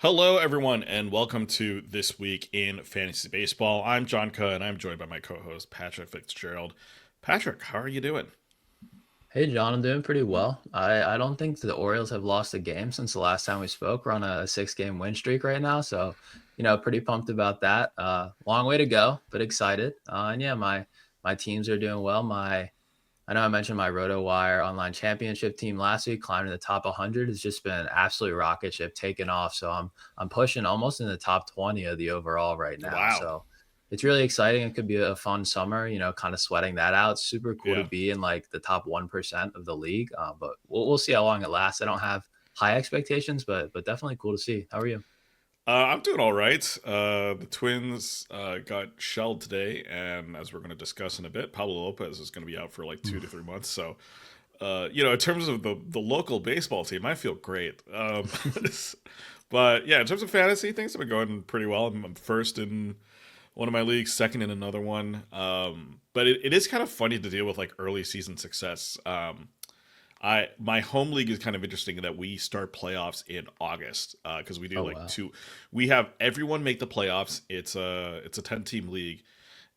Hello, everyone, and welcome to This Week in Fantasy Baseball. I'm John Kuh, and I'm joined by my co host, Patrick Fitzgerald. Patrick, how are you doing? Hey John, I'm doing pretty well. I don't think the Orioles have lost a game since the last time we spoke. We're on a 6 game win streak right now, so pretty pumped about that. Long way to go, but excited. And yeah, my teams are doing well. I know I mentioned my RotoWire online championship team last week, climbing the top 100. Has just been absolute rocket ship, taking off. So I'm pushing almost in the top 20 of the overall right now. Wow. So it's really exciting. It could be a fun summer, kind of sweating that out. It's super cool to Yeah. be in like the top 1% of the league. But we'll see how long it lasts. I don't have high expectations, but definitely cool to see. How are you? I'm doing all right. The Twins got shelled today, and as we're going to discuss in a bit, Pablo Lopez is going to be out for like 2 to 3 months. So, in terms of the local baseball team, I feel great. But yeah, in terms of fantasy, things have been going pretty well. I'm first in one of my leagues, second in another one. But it is kind of funny to deal with like early season success. I my home league is kind of interesting in that we start playoffs in August because we do Oh like wow. two. We have everyone make the playoffs. It's a 10 team league,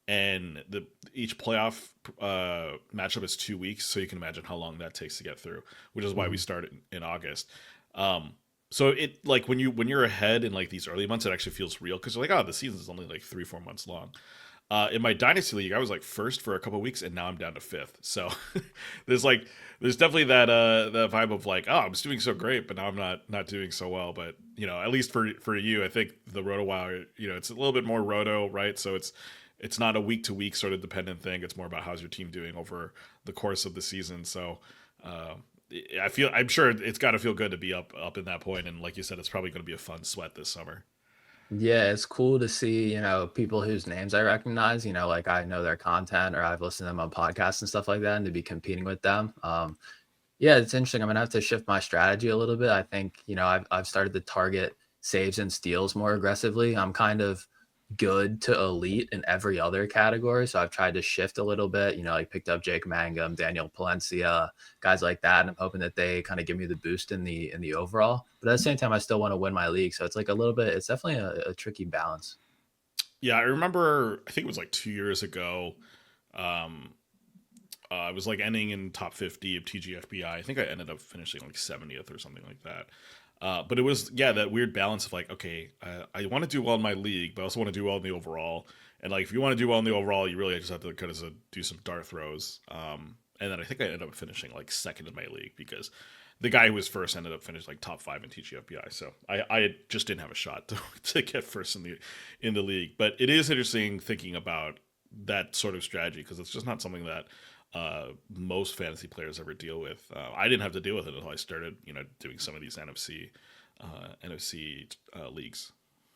and the each playoff matchup is 2 weeks. So you can imagine how long that takes to get through, which is why we Mhm. start in August. Um, so it like when you're ahead in like these early months, it actually feels real because you're like, oh, the season's only like 3 4 months long. In my dynasty league, I was like first for a couple weeks, and now I'm down to fifth. So there's like there's definitely that vibe of like, oh, I'm just doing so great, but now I'm not doing so well. But at least for you, I think the Roto Wire, it's a little bit more roto, right? So it's not a week to week sort of dependent thing. It's more about how's your team doing over the course of the season. So uh, I'm sure it's got to feel good to be up in that point. And like you said, it's probably going to be a fun sweat this summer. Yeah, it's cool to see, people whose names I recognize, like I know their content or I've listened to them on podcasts and stuff like that, and to be competing with them. Yeah, it's interesting. I'm gonna have to shift my strategy a little bit. I think, I've started to target saves and steals more aggressively. I'm kind of good to elite in every other category. So I've tried to shift a little bit, like picked up Jake Mangum, Daniel Palencia, guys like that. And I'm hoping that they kind of give me the boost in the overall. But at the same time, I still want to win my league. So it's like a little bit, it's definitely a tricky balance. Yeah, I remember. I think it was like 2 years ago. Um, I was like ending in top 50 of TGFBI. I think I ended up finishing like 70th or something like that. But it was that weird balance of like, okay, I want to do well in my league, but I also want to do well in the overall. And like, if you want to do well in the overall, you really just have to kind of do some dart throws. And then I think I ended up finishing like second in my league because the guy who was first ended up finishing like top five in TGFBI. So I just didn't have a shot to get first in the league. But it is interesting thinking about that sort of strategy because it's just not something that most fantasy players ever deal with. I didn't have to deal with it until I started, doing some of these NFC leagues.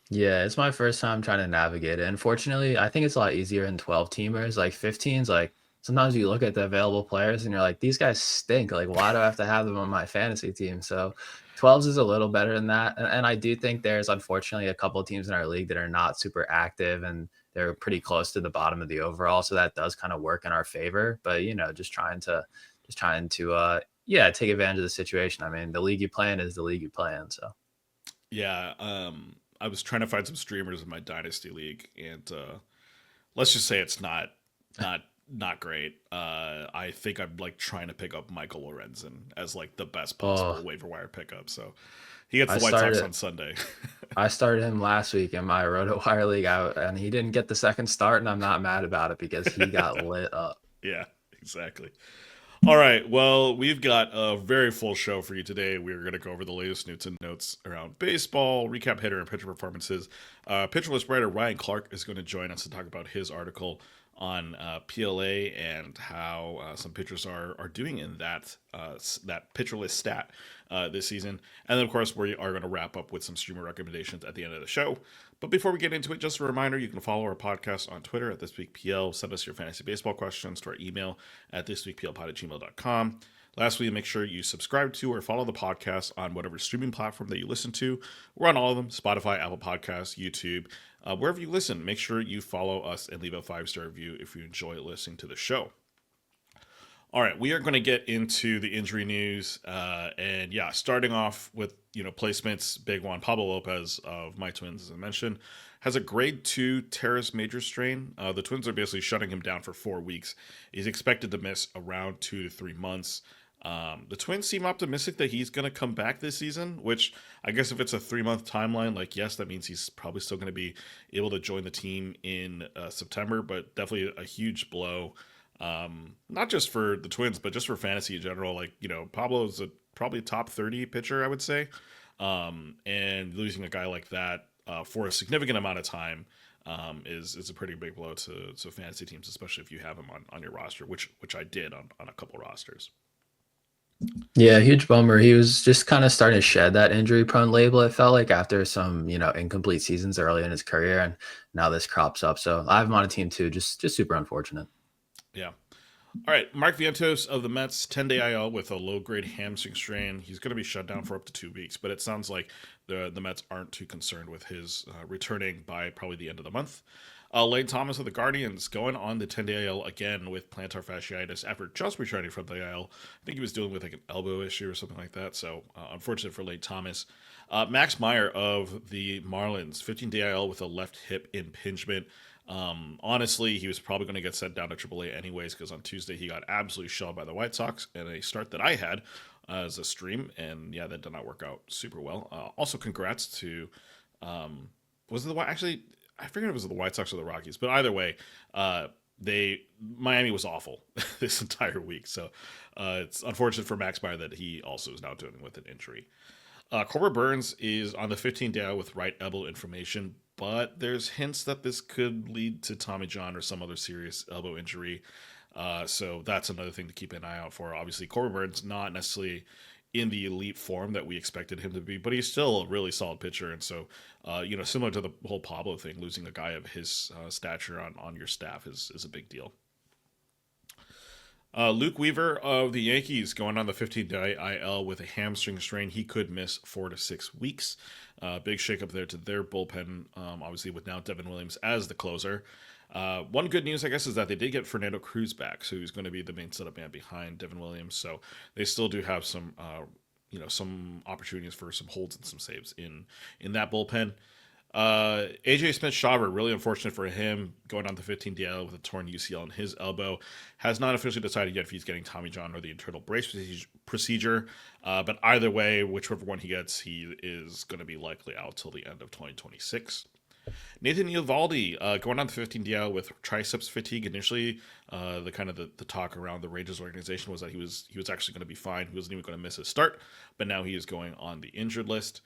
Yeah, it's my first time trying to navigate it. Unfortunately, I think it's a lot easier in 12 teamers. Like 15s, like sometimes you look at the available players and you're like, these guys stink. Like, why do I have to have them on my fantasy team? So 12s is a little better than that. And I do think there's unfortunately a couple of teams in our league that are not super active and they're pretty close to the bottom of the overall. So that does kind of work in our favor. But just trying to yeah, take advantage of the situation. I mean, the league you play in is the league you play in. So Yeah, I was trying to find some streamers in my dynasty league, and let's just say it's not not great. I think I'm like trying to pick up Michael Lorenzen as like the best possible oh, waiver wire pickup. So he gets I the White Sox started on Sunday. I started him last week in my RotoWire league out, and he didn't get the second start, and I'm not mad about it because he got lit up. Yeah, exactly. All right. Well, we've got a very full show for you today. We're going to go over the latest news and notes around baseball, recap hitter and pitcher performances. Pitcher list writer Ryan Clark is going to join us to talk about his article on PLA and how some pitchers are doing in that pitcher list stat this season. And then, of course, we are going to wrap up with some streamer recommendations at the end of the show. But before we get into it, just a reminder you can follow our podcast on Twitter at ThisWeekPL. Send us your fantasy baseball questions to our email at thisweekplpod@gmail.com. Lastly, make sure you subscribe to or follow the podcast on whatever streaming platform that you listen to. We're on all of them: Spotify, Apple Podcasts, YouTube. Wherever you listen, make sure you follow us and leave a 5-star review if you enjoy listening to the show. All right, we are going to get into the injury news, and yeah, starting off with placements. Big one, Pablo Lopez of my Twins, as I mentioned, has a grade 2 teres major strain. The Twins are basically shutting him down for 4 weeks. He's expected to miss around 2 to 3 months. The Twins seem optimistic that he's going to come back this season, which I guess if it's a 3 month timeline, like yes, that means he's probably still going to be able to join the team in September, but definitely a huge blow, not just for the Twins, but just for fantasy in general. Like, Pablo is probably top 30 pitcher, I would say. And losing a guy like that for a significant amount of time is a pretty big blow to fantasy teams, especially if you have him on your roster, which I did on a couple rosters. Yeah, huge bummer. He was just kind of starting to shed that injury prone label, it felt like, after some, incomplete seasons early in his career. And now this crops up. So I have him on a team too. Just super unfortunate. Yeah. All right, Mark Vientos of the Mets, 10-day IL with a low-grade hamstring strain. He's going to be shut down for up to 2 weeks, but it sounds like the Mets aren't too concerned with his returning by probably the end of the month. Lane Thomas of the Guardians going on the 10-day IL again with plantar fasciitis after just returning from the IL. I think he was dealing with like an elbow issue or something like that, so unfortunate for Lane Thomas. Max Meyer of the Marlins, 15-day IL with a left hip impingement. Honestly, he was probably going to get sent down to AAA anyways, because on Tuesday he got absolutely shelled by the White Sox in a start that I had as a stream, and yeah, that did not work out super well. Also, congrats to was it the actually I forget if it was the White Sox or the Rockies, but either way, they Miami was awful this entire week, so it's unfortunate for Max Meyer that he also is now dealing with an injury. Corbin Burns is on the 15th day with right elbow inflammation, but there's hints that this could lead to Tommy John or some other serious elbow injury. So that's another thing to keep an eye out for. Obviously, Corbin Burns not necessarily in the elite form that we expected him to be, but he's still a really solid pitcher. And so, similar to the whole Pablo thing, losing a guy of his stature on your staff is a big deal. Luke Weaver of the Yankees going on the 15-day IL with a hamstring strain. He could miss 4 to 6 weeks. Big shakeup there to their bullpen, obviously, with now Devin Williams as the closer. One good news, I guess, is that they did get Fernando Cruz back, so he's going to be the main setup man behind Devin Williams. So they still do have some, some opportunities for some holds and some saves in that bullpen. AJ Smith-Shawver, really unfortunate for him, going on the 15 DL with a torn UCL in his elbow. Has not officially decided yet if he's getting Tommy John or the internal brace procedure. But either way, whichever one he gets, he is going to be likely out till the end of 2026. Nathan Eovaldi going on the 15 DL with triceps fatigue. Initially, the talk around the Rangers organization was that he was actually going to be fine. He wasn't even going to miss his start, but now he is going on the injured list.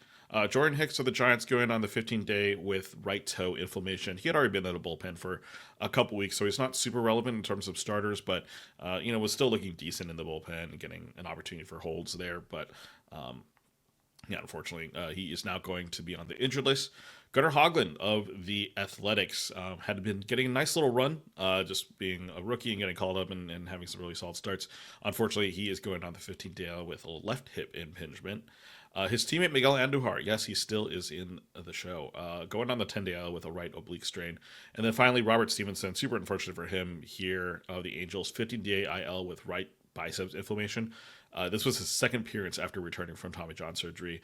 Jordan Hicks of the Giants going on the 15-day with right toe inflammation. He had already been in the bullpen for a couple weeks, so he's not super relevant in terms of starters, but was still looking decent in the bullpen and getting an opportunity for holds there. But unfortunately, he is now going to be on the injured list. Gunnar Hoglund of the Athletics had been getting a nice little run, just being a rookie and getting called up and having some really solid starts. Unfortunately, he is going on the 15th day with a left hip impingement. His teammate Miguel Andujar, yes, he still is in the show, going on the 10-day with a right oblique strain. And then finally, Robert Stevenson, super unfortunate for him here, the Angels, 15-day IL with right biceps inflammation. This was his second appearance after returning from Tommy John surgery.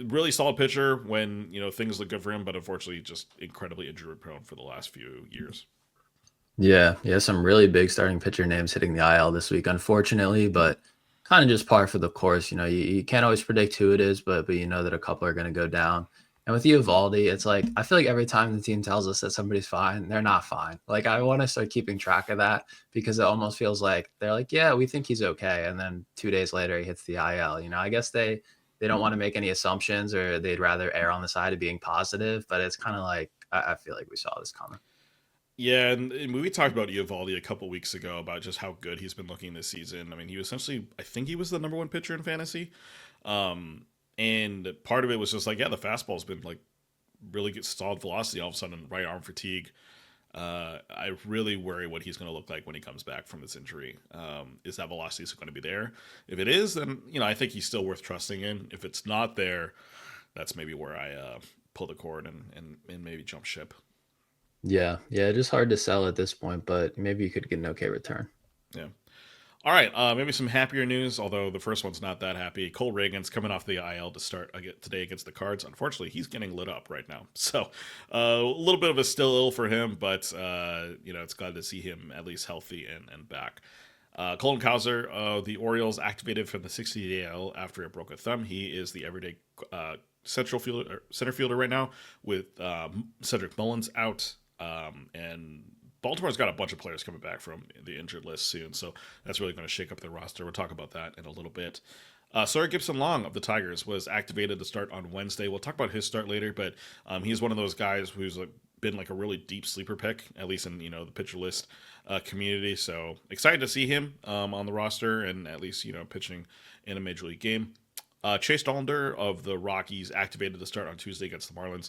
Really solid pitcher when things look good for him, but unfortunately just incredibly injury prone for the last few years. Yeah, some really big starting pitcher names hitting the IL this week, unfortunately, but kind of just par for the course. You can't always predict who it is, but you know that a couple are going to go down. And with Eovaldi, it's like, I feel like every time the team tells us that somebody's fine, they're not fine. Like, I want to start keeping track of that, because it almost feels like they're like, yeah, we think he's okay. And then 2 days later, he hits the IL. I guess they don't want to make any assumptions, or they'd rather err on the side of being positive. But it's kind of like, I feel like we saw this coming. Yeah, and we talked about Eovaldi a couple weeks ago about just how good he's been looking this season. I mean, he was essentially, I think he was the number one pitcher in fantasy. And part of it was just like, yeah, the fastball's been like really good, solid velocity. All of a sudden, right arm fatigue. I really worry what he's going to look like when he comes back from this injury. Is that velocity going to be there? If it is, then I think he's still worth trusting in. If it's not there, that's maybe where I pull the cord and maybe jump ship. Yeah, just hard to sell at this point, but maybe you could get an okay return. Yeah. All right, maybe some happier news, although the first one's not that happy. Cole Reagan's coming off the IL to start today against the Cards. Unfortunately, he's getting lit up right now. So a little bit of a still ill for him, but, it's glad to see him at least healthy and back. Colin Cowser, the Orioles activated from the 60 AL after it broke a thumb. He is the everyday center fielder right now with Cedric Mullins out. And Baltimore's got a bunch of players coming back from the injured list soon, so that's really going to shake up their roster. We'll talk about that in a little bit. Sawyer Gipson-Long of the Tigers was activated to start on Wednesday. We'll talk about his start later, but he's one of those guys who's been like a really deep sleeper pick, at least in the pitcher list community. So excited to see him on the roster and at least pitching in a major league game. Chase Dollander of the Rockies activated to start on Tuesday against the Marlins.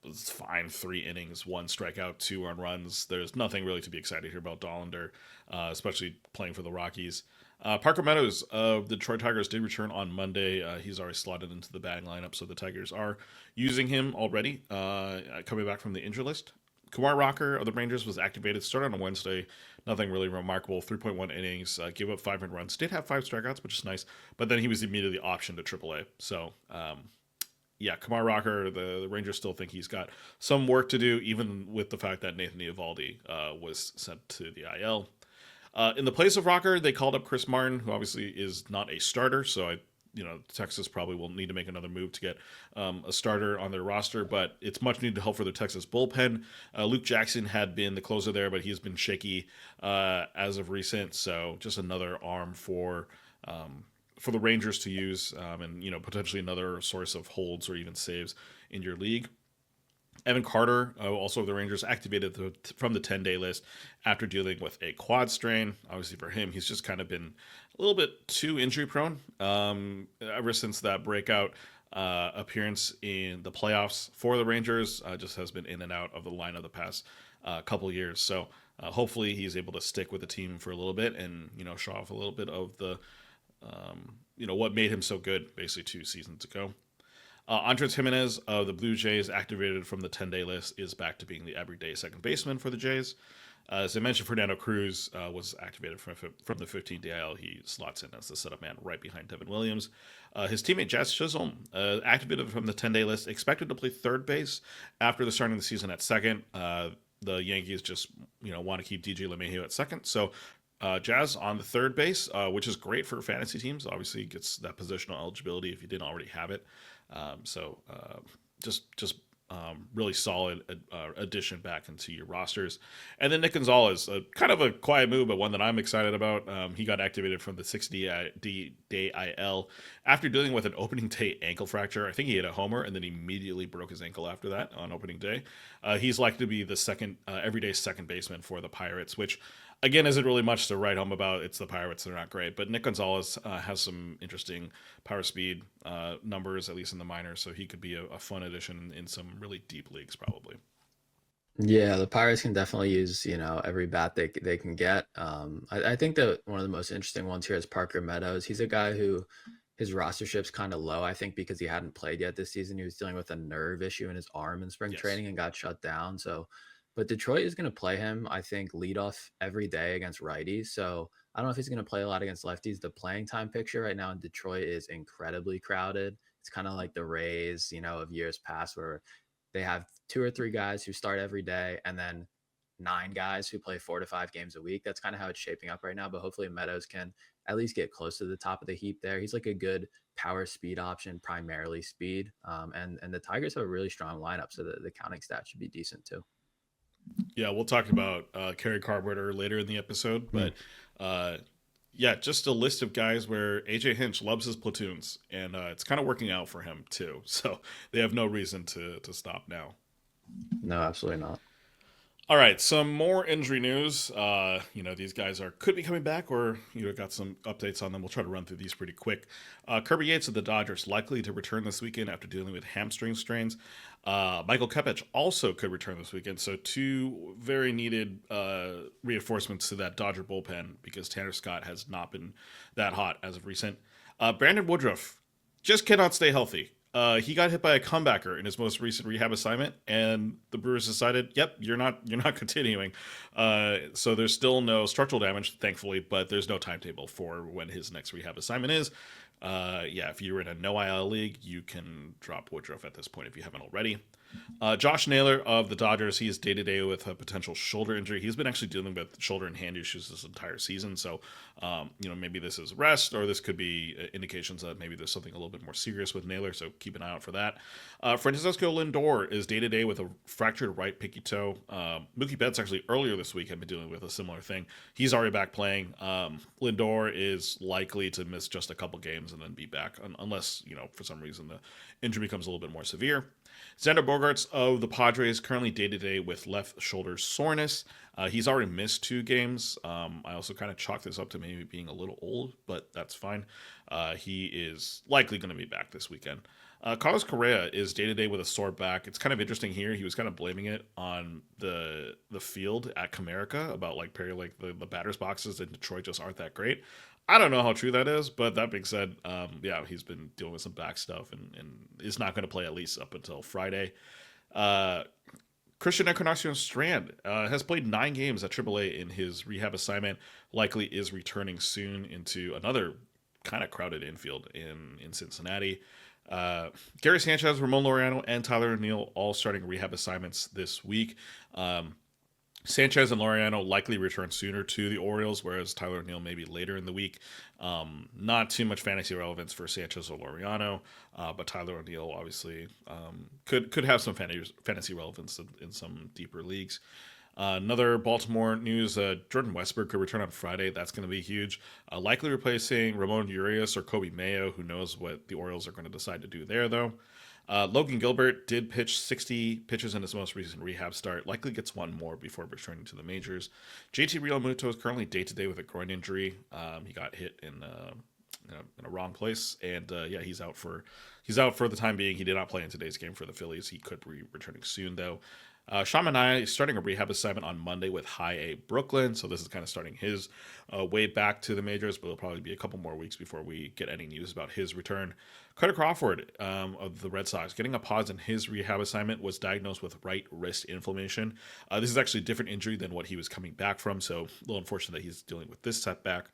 Was fine, 3 innings, 1 strikeout, 2 earned runs. There's nothing really to be excited here about Dollander, especially playing for the Rockies. Parker Meadows of the Detroit Tigers did return on Monday. He's already slotted into the batting lineup, so the Tigers are using him already, coming back from the injury list. Kumar Rocker of the Rangers was activated, started on Wednesday. Nothing really remarkable. 3.1 innings, gave up 5 earned runs. Did have 5 strikeouts, which is nice. But then he was immediately optioned to AAA. So, yeah, Kumar Rocker, the Rangers still think he's got some work to do, even with the fact that Nathan Eovaldi was sent to the IL. In the place of Rocker, they called up Chris Martin, who obviously is not a starter. So Texas probably will need to make another move to get a starter on their roster, but it's much needed help for the Texas bullpen. Luke Jackson had been the closer there, but he's been shaky as of recent. So just another arm for the Rangers to use, and potentially another source of holds or even saves in your league. Evan Carter, also of the Rangers, activated from the 10-day list after dealing with a quad strain. Obviously, for him, he's just kind of been a little bit too injury prone ever since that breakout appearance in the playoffs for the Rangers. Just has been in and out of the lineup the past couple years. So hopefully, he's able to stick with the team for a little bit and show off a little bit of the what made him so good basically 2 seasons ago. Andres Jimenez of the Blue Jays, activated from the 10-day list, is back to being the everyday second baseman for the Jays. As I mentioned, Fernando Cruz was activated from the 15th DIL. He slots in as the setup man right behind Devin Williams. His teammate Jazz Chisholm, activated from the 10-day list, expected to play third base after the start of the season at second. The Yankees just want to keep DJ LeMahieu at second, so Jazz on the third base, which is great for fantasy teams. Obviously, gets that positional eligibility if you didn't already have it. Just really solid addition back into your rosters. And then Nick Gonzalez, kind of a quiet move, but one that I'm excited about. He got activated from the 60-day IL after dealing with an opening day ankle fracture. I think he hit a homer and then immediately broke his ankle after that on opening day. He's likely to be the second everyday second baseman for the Pirates, which again isn't really much to write home about. It's the Pirates; they're not great, but Nick Gonzalez has some interesting power speed numbers, at least in the minors, so he could be a fun addition in some really deep leagues, probably. Yeah, the Pirates can definitely use, every bat they can get. I think that one of the most interesting ones here is Parker Meadows. He's a guy who his rostership's kind of low, I think, because he hadn't played yet this season. He was dealing with a nerve issue in his arm in spring Yes. training and got shut down. So, but Detroit is going to play him, I think, leadoff every day against righties. So I don't know if he's going to play a lot against lefties. The playing time picture right now in Detroit is incredibly crowded. It's kind of like the Rays, of years past where they have 2 or 3 guys who start every day and then 9 guys who play 4 to 5 games a week. That's kind of how it's shaping up right now. But hopefully Meadows can at least get close to the top of the heap there. He's like a good power speed option, primarily speed. And the Tigers have a really strong lineup, so the counting stat should be decent too. Yeah, we'll talk about Kerry Carpenter later in the episode, but yeah, just a list of guys where AJ Hinch loves his platoons, and it's kind of working out for him too. So they have no reason to stop now. No, absolutely not. All right, some more injury news. These guys could be coming back, or got some updates on them. We'll try to run through these pretty quick. Kirby Yates of the Dodgers likely to return this weekend after dealing with hamstring strains. Michael Kepich also could return this weekend. So 2 very needed reinforcements to that Dodger bullpen because Tanner Scott has not been that hot as of recent. Brandon Woodruff just cannot stay healthy. He got hit by a comebacker in his most recent rehab assignment, and the Brewers decided, "Yep, you're not continuing." So there's still no structural damage, thankfully, but there's no timetable for when his next rehab assignment is. Yeah, if you're in a no IL league, you can drop Woodruff at this point if you haven't already. Josh Naylor of the Dodgers, he is day to day with a potential shoulder injury. He's been actually dealing with shoulder and hand issues this entire season. So, maybe this is rest, or this could be indications that maybe there's something a little bit more serious with Naylor. So keep an eye out for that. Francisco Lindor is day to day with a fractured right pinky toe. Mookie Betts actually earlier this week had been dealing with a similar thing. He's already back playing. Lindor is likely to miss just a couple games and then be back, unless for some reason the injury becomes a little bit more severe. Xander Bogaerts of the Padres currently day-to-day with left shoulder soreness. He's already missed 2 games. I also kind of chalk this up to maybe being a little old, but that's fine. He is likely going to be back this weekend. Carlos Correa is day-to-day with a sore back. It's kind of interesting here. He was kind of blaming it on the field at Comerica about the batter's boxes in Detroit just aren't that great. I don't know how true that is, but that being said, he's been dealing with some back stuff and is not going to play at least up until Friday. Christian Encarnacion Strand has played 9 games at AAA in his rehab assignment, likely is returning soon into another kind of crowded infield in Cincinnati. Gary Sanchez, Ramon Laureano, and Tyler O'Neill all starting rehab assignments this week. Sanchez and Laureano likely return sooner to the Orioles, whereas Tyler O'Neill maybe later in the week. Not too much fantasy relevance for Sanchez or Laureano, but Tyler O'Neill obviously could have some fantasy relevance in some deeper leagues. Another Baltimore news, Jordan Westburg could return on Friday. That's going to be huge. Likely replacing Ramon Urias or Kobe Mayo. Who knows what the Orioles are going to decide to do there, though. Logan Gilbert did pitch 60 pitches in his most recent rehab start. Likely gets one more before returning to the majors. JT Realmuto is currently day-to-day with a groin injury. He got hit in a wrong place, and he's out for the time being. He did not play in today's game for the Phillies. He could be returning soon, though. Sean Manaea is starting a rehab assignment on Monday with High A Brooklyn, so this is kind of starting his way back to the majors, but it'll probably be a couple more weeks before we get any news about his return. Carter Crawford of the Red Sox, getting a pause in his rehab assignment, was diagnosed with right wrist inflammation. This is actually a different injury than what he was coming back from, so a little unfortunate that he's dealing with this setback.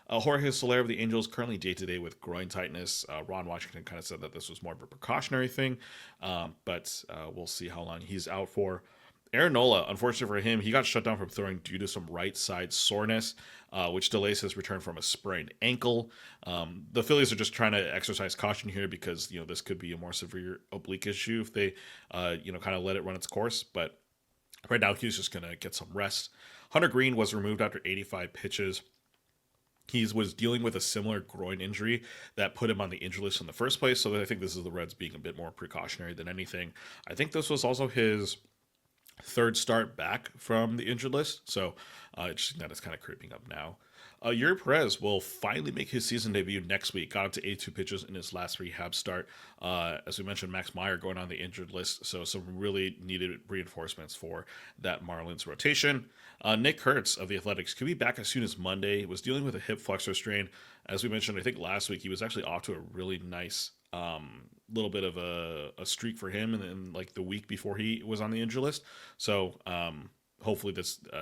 Jorge Soler of the Angels currently day-to-day with groin tightness. Ron Washington kind of said that this was more of a precautionary thing, but we'll see how long he's out for. Aaron Nola, unfortunately for him, he got shut down from throwing due to some right side soreness, which delays his return from a sprained ankle. The Phillies are just trying to exercise caution here because this could be a more severe oblique issue if they kind of let it run its course. But right now he's just going to get some rest. Hunter Green was removed after 85 pitches. He was dealing with a similar groin injury that put him on the injury list in the first place. So I think this is the Reds being a bit more precautionary than anything. I think this was also his 3rd start back from the injured list. So it's that is kind of creeping up now. Yuri Perez will finally make his season debut next week. Got up to 82 pitches in his last rehab start. As we mentioned, Max Meyer going on the injured list, so some really needed reinforcements for that Marlins rotation. Nick Kurtz of the Athletics could be back as soon as Monday. He was dealing with a hip flexor strain. As we mentioned, I think last week he was actually off to a really nice little bit of a streak for him, and then like the week before he was on the injury list. So hopefully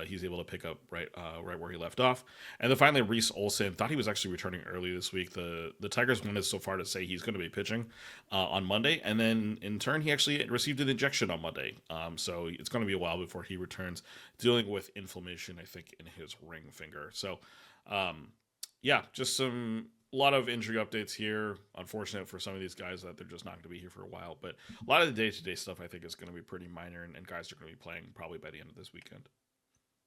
he's able to pick up right where he left off. And then finally, Reese Olson thought he was actually returning early this week. The Tigers wanted so far to say he's going to be pitching on Monday, and then in turn he actually received an injection on Monday. So it's going to be a while before he returns, dealing with inflammation, I think, in his ring finger. So just a lot of injury updates here. Unfortunate for some of these guys that they're just not going to be here for a while. But a lot of the day-to-day stuff I think is going to be pretty minor, and guys are going to be playing probably by the end of this weekend.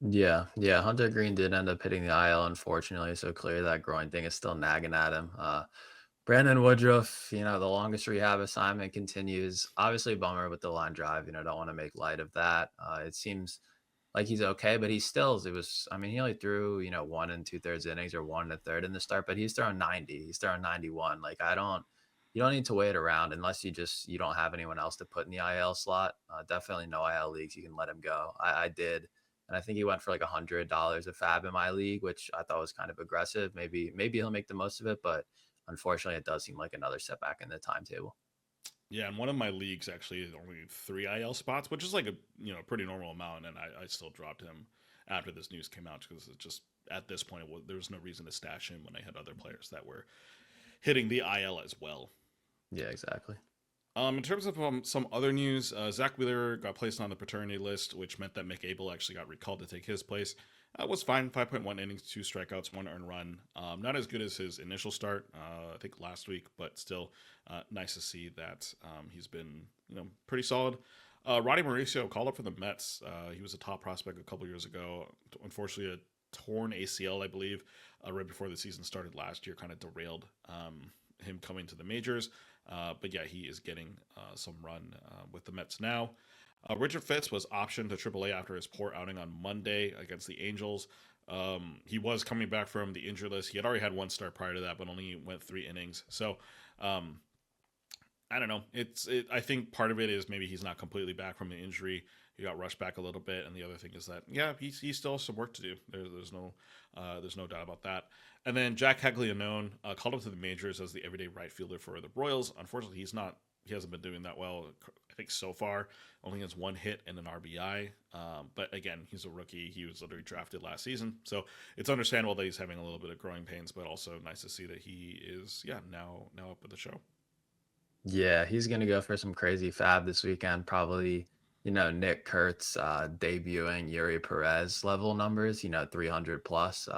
Yeah. Hunter Green did end up hitting the IL, unfortunately. So clearly that groin thing is still nagging at him. Brandon Woodruff, the longest rehab assignment continues. Obviously, bummer with the line drive. Don't want to make light of that. It seems like he's okay, but he only threw, 1 2/3 innings or 1 1/3 in the start, but he's throwing 90. He's throwing 91. You don't need to wait around unless you don't have anyone else to put in the IL slot. Definitely no IL leagues. You can let him go. I did. And I think he went for like $100 a fab in my league, which I thought was kind of aggressive. Maybe he'll make the most of it, but unfortunately it does seem like another setback in the timetable. Yeah, in one of my leagues, actually, only 3 IL spots, which is like a pretty normal amount, and I still dropped him after this news came out because it just at this point there was no reason to stash him when I had other players that were hitting the IL as well. Yeah, exactly. In terms of some other news, Zach Wheeler got placed on the paternity list, which meant that Mick Abel actually got recalled to take his place. Was fine, 5.1 innings, 2 strikeouts, 1 earned run. Not as good as his initial start, I think last week, but still nice to see that he's been pretty solid. Ronnie Mauricio called up for the Mets. He was a top prospect a couple years ago. Unfortunately, a torn ACL, I believe, right before the season started last year, kind of derailed him coming to the majors. But yeah, he is getting some run with the Mets now. Richard Fitz was optioned to AAA after his poor outing on Monday against the Angels. He was coming back from the injury list. He had already had one start prior to that, but only went 3 innings. So I don't know. I think part of it is maybe he's not completely back from the injury. He got rushed back a little bit, and the other thing is that he still has some work to do. There's no doubt about that. And then Jack Caglianone called up to the majors as the everyday right fielder for the Royals. Unfortunately, he hasn't been doing that well. I think so far only has 1 hit and an RBI. But again, he's a rookie. He was literally drafted last season, so it's understandable that he's having a little bit of growing pains. But also nice to see that he is now up with the show. Yeah, he's gonna go for some crazy fab this weekend. Probably, Nick Kurtz debuting Yuri Perez level numbers. 300 plus.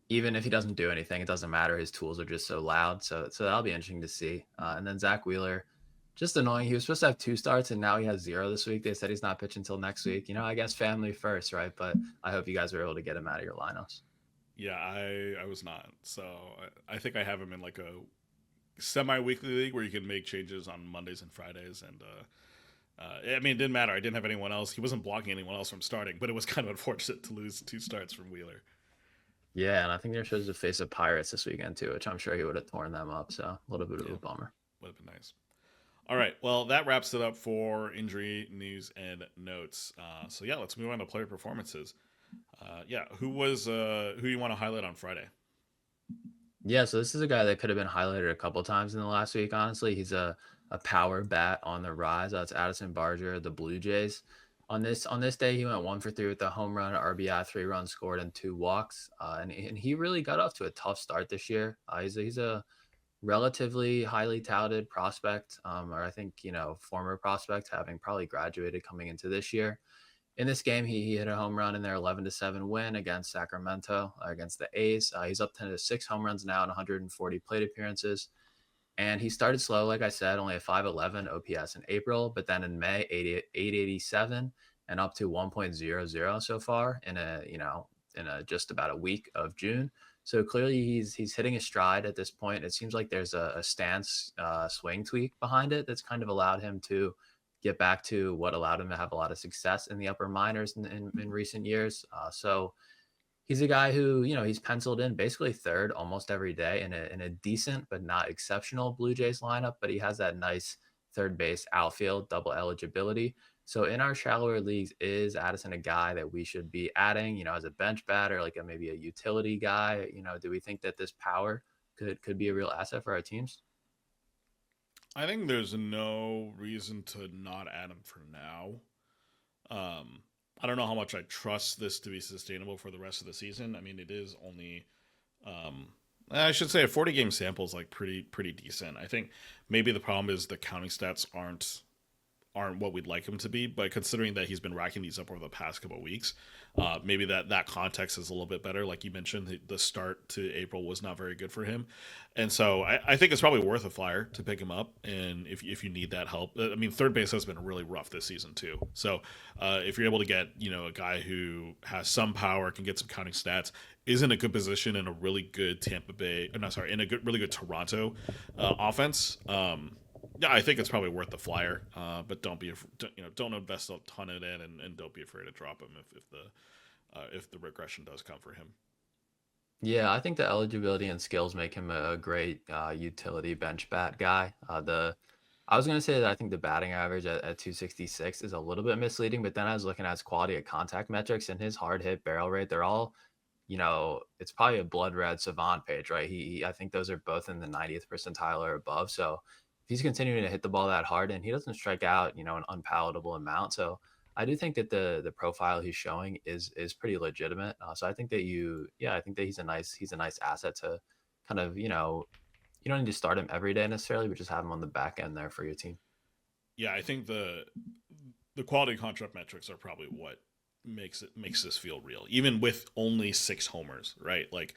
Even if he doesn't do anything, it doesn't matter. His tools are just so loud. So that'll be interesting to see. And then Zach Wheeler, just annoying. He was supposed to have 2 starts, and now he has 0 this week. They said he's not pitching until next week. I guess family first, right? But I hope you guys were able to get him out of your lineups. Yeah, I was not. So I think I have him in like a semi-weekly league where you can make changes on Mondays and Fridays. And I mean, it didn't matter. I didn't have anyone else. He wasn't blocking anyone else from starting, but it was kind of unfortunate to lose 2 starts from Wheeler. Yeah, and I think they're supposed to face the Pirates this weekend too, which I'm sure he would have torn them up. So a little bit of a bummer. Would have been nice. All right, well, that wraps it up for injury news and notes. So yeah, let's move on to player performances. Who you want to highlight on Friday? Yeah, so this is a guy that could have been highlighted a couple times in the last week. Honestly, he's a power bat on the rise. That's Addison Barger, the Blue Jays. On this day, he went 1 for 3 with a home run, RBI, 3 runs scored, and 2 walks. And he really got off to a tough start this year. He's a relatively highly touted prospect, or I think former prospect, having probably graduated coming into this year. In this game, he hit a home run in their 11-7 win against Sacramento, against the A's. He's up to 6 home runs now and 140 plate appearances. And he started slow, like I said, only a 511 OPS in April, but then in May, 887 and up to 1.00 so far in a just about a week of June. So clearly he's hitting a stride at this point. It seems like there's a stance swing tweak behind it that's kind of allowed him to get back to what allowed him to have a lot of success in the upper minors in recent years. So he's a guy who, he's penciled in basically third almost every day in a decent but not exceptional Blue Jays lineup, but he has that nice third base outfield double eligibility. So in our shallower leagues, is Addison a guy that we should be adding, as a bench batter, like maybe a utility guy? Do we think that this power could be a real asset for our teams? I think there's no reason to not add him for now. I don't know how much I trust this to be sustainable for the rest of the season. I mean, it is only, I should say, a 40-game sample is like pretty decent. I think maybe the problem is the counting stats aren't what we'd like him to be, but considering that he's been racking these up over the past couple of weeks, maybe that context is a little bit better. Like you mentioned, the start to April was not very good for him, and so I think it's probably worth a flyer to pick him up. And if you need that help, I mean, third base has been really rough this season too. So if you're able to get a guy who has some power, can get some counting stats, is in a good position in a really good Tampa Bay, no, sorry, in a really good Toronto offense. Yeah, I think it's probably worth the flyer, but don't invest a ton in it, and don't be afraid to drop him if the regression does come for him. Yeah, I think the eligibility and skills make him a great utility bench bat guy. I was going to say that I think the batting average at 266 is a little bit misleading, but then I was looking at his quality of contact metrics and his hard hit barrel rate. They're all, it's probably a blood red savant page, right? I think those are both in the 90th percentile or above. So if he's continuing to hit the ball that hard and he doesn't strike out, an unpalatable amount. So I do think that the profile he's showing is pretty legitimate. So I think that I think that he's a nice asset to kind of, you don't need to start him every day necessarily, but just have him on the back end there for your team. Yeah, I think the quality contract metrics are probably what makes this feel real, even with only 6 homers, right? Like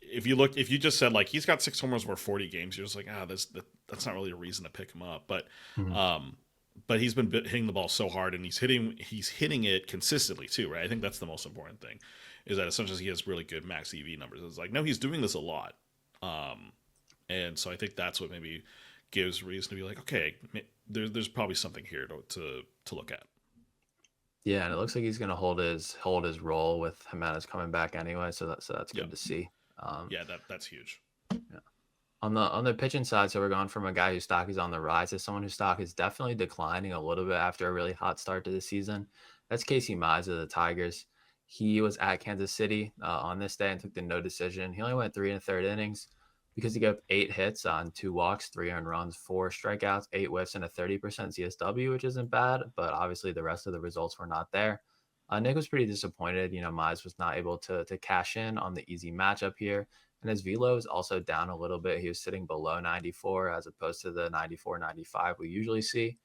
if you just said like he's got 6 homers over 40 games, you're just like, that's not really a reason to pick him up. Mhm. But he's been hitting the ball so hard, and he's hitting it consistently too, right? I think that's the most important thing, is that essentially he has really good max EV numbers. It's like, no, he's doing this a lot, and so I think that's what maybe gives reason to be like, okay, there's probably something here to look at. Yeah, and it looks like he's gonna hold his role with Jimenez coming back anyway, so that's Yeah, good to see. Um, yeah, that's huge. yeah. On the pitching side, so we're going from a guy whose stock is on the rise to someone whose stock is definitely declining a little bit after a really hot start to the season. That's Casey Mize of the Tigers. He was at Kansas City on this day and took the no decision. He only went 3 1/3 innings because he gave up 8 hits on 2 walks, 3 earned runs, 4 strikeouts, 8 whiffs, and a 30% CSW, which isn't bad, but obviously the rest of the results were not there. Nick was pretty disappointed. Mize was not able to cash in on the easy matchup here. And his velo is also down a little bit. He was sitting below 94 as opposed to the 94, 95 we usually see.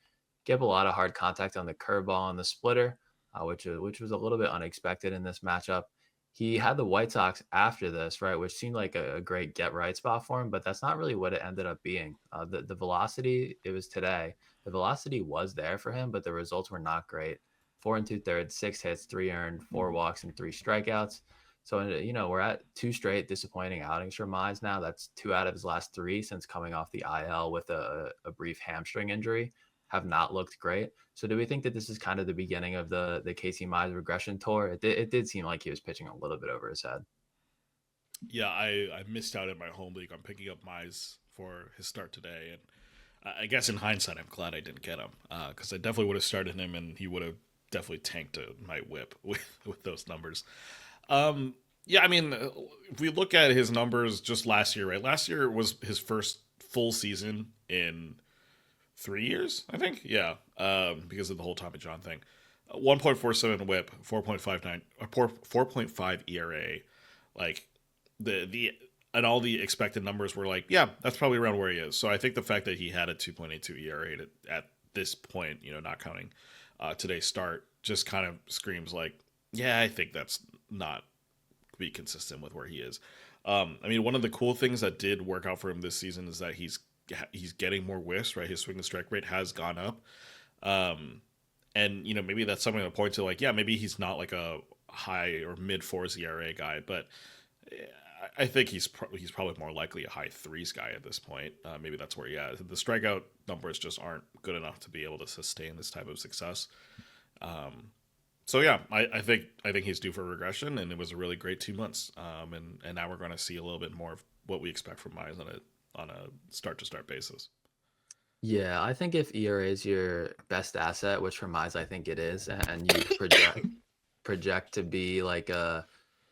Gave a lot of hard contact on the curveball and the splitter, which was a little bit unexpected in this matchup. He had the White Sox after this, right, which seemed like a great get right spot for him, but that's not really what it ended up being. The velocity, it was today. The velocity was there for him, but the results were not great. 4 2/3, 6 hits, 3 earned, 4 walks, and 3 strikeouts. So, we're at 2 straight disappointing outings for Mize now. That's 2 out of his last 3 since coming off the IL with a brief hamstring injury. Have not looked great. So, do we think that this is kind of the beginning of the Casey Mize regression tour? It did seem like he was pitching a little bit over his head. Yeah, I missed out in my home league on picking up Mize for his start today, and I guess in hindsight, I'm glad I didn't get him, because I definitely would have started him, and he would have definitely tanked my whip with those numbers. Yeah, I mean, if we look at his numbers just last year, right? Last year was his first full season in 3 years, I think. Yeah, because of the whole Tommy John thing. 1.47 WHIP, 4.59, 4.5 ERA, like the and all the expected numbers were like, yeah, that's probably around where he is. So I think the fact that he had a 2.82 ERA at this point, not counting today's start, just kind of screams like, yeah, I think that's not be consistent with where he is. I mean, one of the cool things that did work out for him this season is that he's getting more whiffs, right? His swing and strike rate has gone up, and maybe that's something to point to, like, yeah, maybe he's not like a high or mid fours ERA guy, but I think he's probably more likely a high threes guy at this point. Maybe that's where he is. The strikeout numbers just aren't good enough to be able to sustain this type of success. So yeah, I think he's due for regression, and it was a really great 2 months. And now we're going to see a little bit more of what we expect from Mize on a start to start basis. Yeah, I think if ERA is your best asset, which for Mize I think it is, and you project to be like a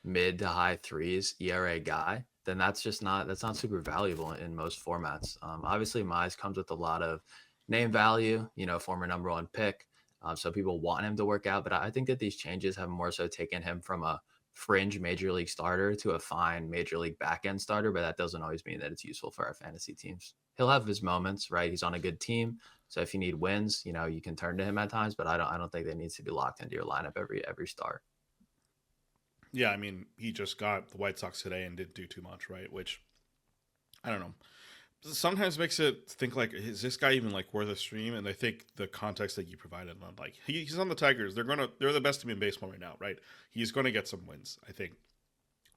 mid to high threes ERA guy, then that's not super valuable in most formats. Obviously, Mize comes with a lot of name value, former number one pick. So people want him to work out, but I think that these changes have more so taken him from a fringe major league starter to a fine major league back end starter, but that doesn't always mean that it's useful for our fantasy teams. He'll have his moments, right? He's on a good team. So if you need wins, you can turn to him at times, but I don't think that needs to be locked into your lineup every start. Yeah, I mean, he just got the White Sox today and didn't do too much, right? Which I don't know. Sometimes makes it think like, is this guy even like worth a stream? And I think the context that you provided on like he's on the Tigers. They're the best team in baseball right now, right? He's gonna get some wins. I think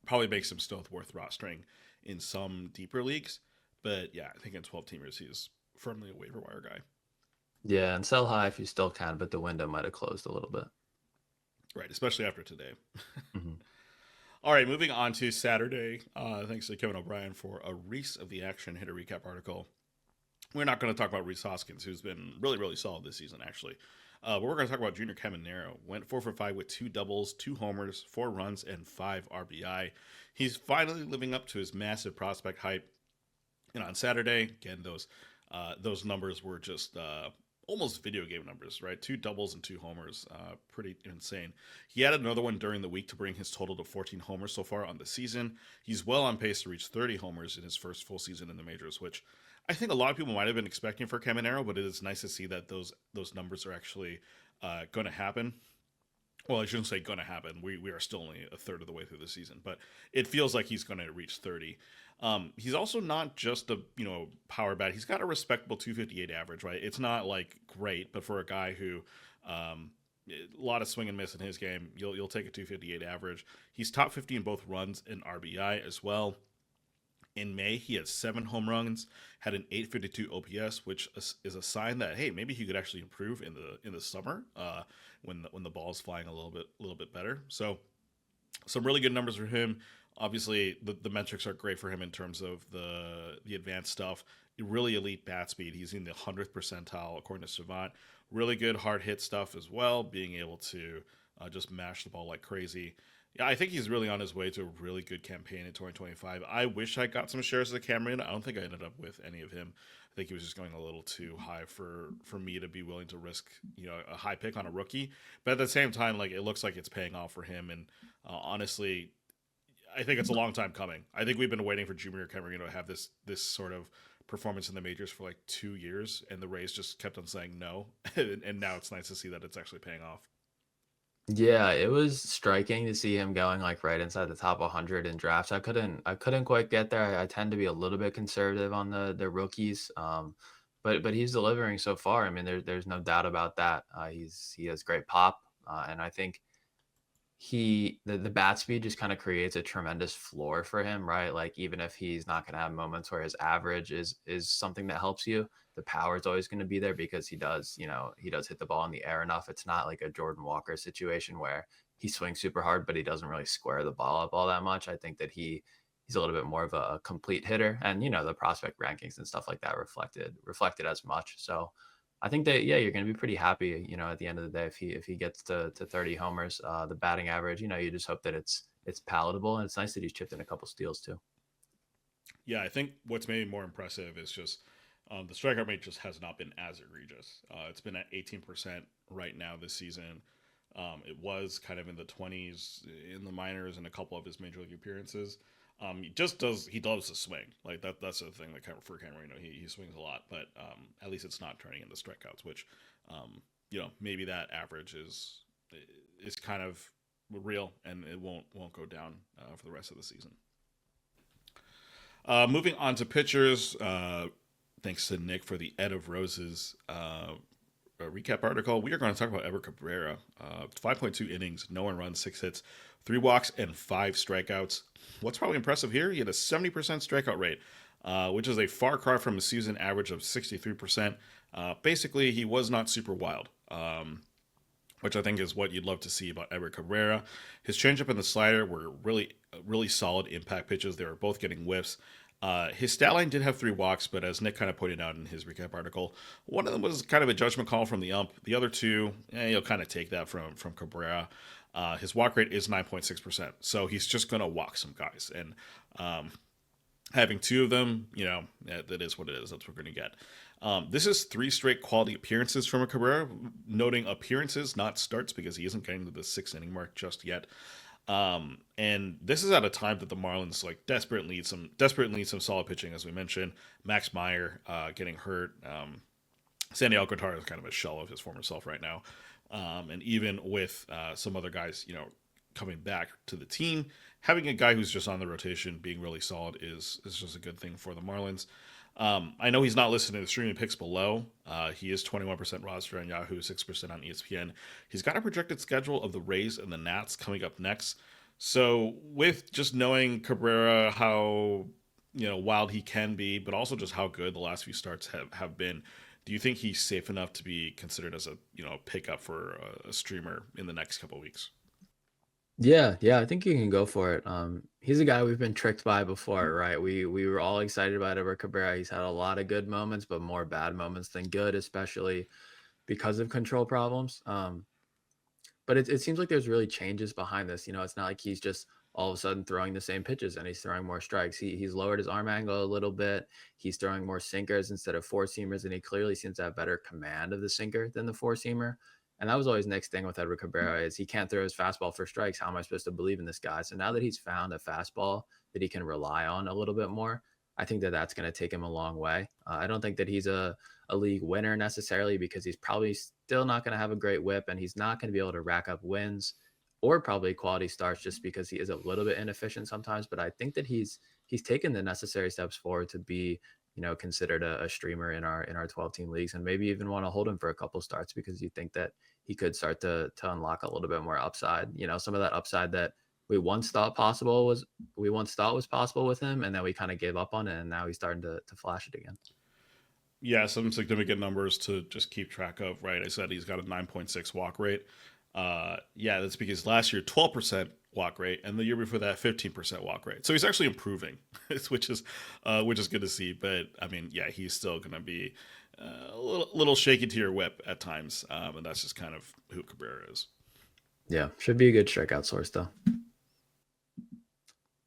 probably makes him still worth rostering in some deeper leagues. But yeah, I think in 12 teamers he's firmly a waiver wire guy. Yeah, and sell high if you still can, but the window might have closed a little bit. Right, especially after today. Mhm. All right, moving on to Saturday. Thanks to Kevin O'Brien for a Reese of the Action hitter recap article. We're not going to talk about Reese Hoskins, who's been really, really solid this season, actually. But we're going to talk about Junior Caminero. Went 4 for 5 with 2 doubles, 2 homers, 4 runs, and 5 RBI. He's finally living up to his massive prospect hype. And on Saturday, again, those those numbers were just almost video game numbers, right? 2 doubles and 2 homers, pretty insane. He added another one during the week to bring his total to 14 homers so far on the season. He's well on pace to reach 30 homers in his first full season in the majors, which I think a lot of people might have been expecting for Caminero, but it is nice to see that those numbers are actually going to happen. Well, I shouldn't say going to happen. We are still only a third of the way through the season, but it feels like he's going to reach 30. He's also not just a power bat. He's got a respectable 258 average, right? It's not like great, but for a guy who a lot of swing and miss in his game, you'll take a 258 average. He's top 50 in both runs and RBI as well. In May, he had 7 home runs, had an 852 OPS, which is a sign that hey, maybe he could actually improve in the summer when the ball's flying a little bit better. So some really good numbers for him. Obviously, the metrics are great for him in terms of the advanced stuff. Really elite bat speed. He's in the 100th percentile according to Savant. Really good hard hit stuff as well. Being able to just mash the ball like crazy. Yeah, I think he's really on his way to a really good campaign in 2025. I wish I got some shares of the Cameron. I don't think I ended up with any of him. I think he was just going a little too high for me to be willing to risk, a high pick on a rookie. But at the same time, like it looks like it's paying off for him. And honestly, I think it's a long time coming. I think we've been waiting for Junior Cameron to have this sort of performance in the majors for like 2 years, and the Rays just kept on saying no. And now it's nice to see that it's actually paying off. Yeah, it was striking to see him going like right inside the top 100 in drafts. I couldn't quite get there. I tend to be a little bit conservative on the rookies. But he's delivering so far. I mean, there's no doubt about that. He has great pop, and I think the bat speed just kind of creates a tremendous floor for him, right? Like even if he's not going to have moments where his average is something that helps you, the power is always going to be there because he does hit the ball in the air enough. It's not like a Jordan Walker situation where he swings super hard but he doesn't really square the ball up all that much. I think that he's a little bit more of a complete hitter, and the prospect rankings and stuff like that reflected as much. So I think that you're going to be pretty happy, at the end of the day if he gets to 30 homers. The batting average, you just hope that it's palatable, and it's nice that he's chipped in a couple steals too. Yeah, I think what's maybe more impressive is just the strikeout rate just has not been as egregious. It's been at 18% right now this season. It was kind of in the 20s in the minors and a couple of his major league appearances. He loves to swing. Like that's the thing that for Cameron, he swings a lot, but at least it's not turning into strikeouts, which maybe that average is kind of real and it won't go down for the rest of the season. Moving on to pitchers, thanks to Nick for the Ed of Roses recap article. We are going to talk about Ever Cabrera. 5.2 innings, no one runs, 6 hits, 3 walks, and 5 strikeouts. What's probably impressive here, he had a 70% strikeout rate, which is a far cry from a season average of 63%. Basically, he was not super wild, which I think is what you'd love to see about Ever Cabrera. His changeup and the slider were really solid impact pitches. They were both getting whiffs. His stat line did have 3 walks, but as Nick kind of pointed out in his recap article, one of them was kind of a judgment call from the ump. The other 2, you'll kind of take that from Cabrera. His walk rate is 9.6%, so he's just going to walk some guys. And having 2 of them, that is what it is. That's what we're going to get. This is 3 straight quality appearances from a Cabrera, noting appearances, not starts, because he isn't getting to the 6th inning mark just yet. And this is at a time that the Marlins desperately need some solid pitching, as we mentioned. Max Meyer getting hurt. Sandy Alcantara is kind of a shell of his former self right now. And even with some other guys, coming back to the team, having a guy who's just on the rotation being really solid is just a good thing for the Marlins. I know he's not listed in the streaming picks below. He is 21% roster on Yahoo, 6% on ESPN. He's got a projected schedule of the Rays and the Nats coming up next. So with just knowing Cabrera, how wild he can be, but also just how good the last few starts have been, do you think he's safe enough to be considered as a pickup for a streamer in the next couple of weeks? Yeah, I think you can go for it. He's a guy we've been tricked by before, right? We were all excited about Ever Cabrera. He's had a lot of good moments, but more bad moments than good, especially because of control problems. But it seems like there's really changes behind this. It's not like he's just all of a sudden throwing the same pitches and he's throwing more strikes. He's lowered his arm angle a little bit. He's throwing more sinkers instead of four seamers, and he clearly seems to have better command of the sinker than the four seamer. And that was always Nick's thing with Edward Cabrera is he can't throw his fastball for strikes. How am I supposed to believe in this guy? So now that he's found a fastball that he can rely on a little bit more, I think that that's going to take him a long way. I don't think that he's a league winner necessarily because he's probably still not going to have a great whip and he's not going to be able to rack up wins or probably quality starts just because he is a little bit inefficient sometimes. But I think that he's taken the necessary steps forward to be, considered a streamer in our 12-team leagues, and maybe even want to hold him for a couple starts because you think that he could start to unlock a little bit more upside. Some of that upside that we once thought was possible with him, and then we kind of gave up on it, and now he's starting to flash it again. Yeah, some significant numbers to just keep track of, right? I said he's got a 9.6 walk rate. Yeah, that's because last year 12% walk rate, and the year before that 15% walk rate. So he's actually improving, which is good to see. But I mean, yeah, he's still going to be a little shaky to your whip at times, and that's just kind of who Cabrera is. Yeah, should be a good strikeout source though.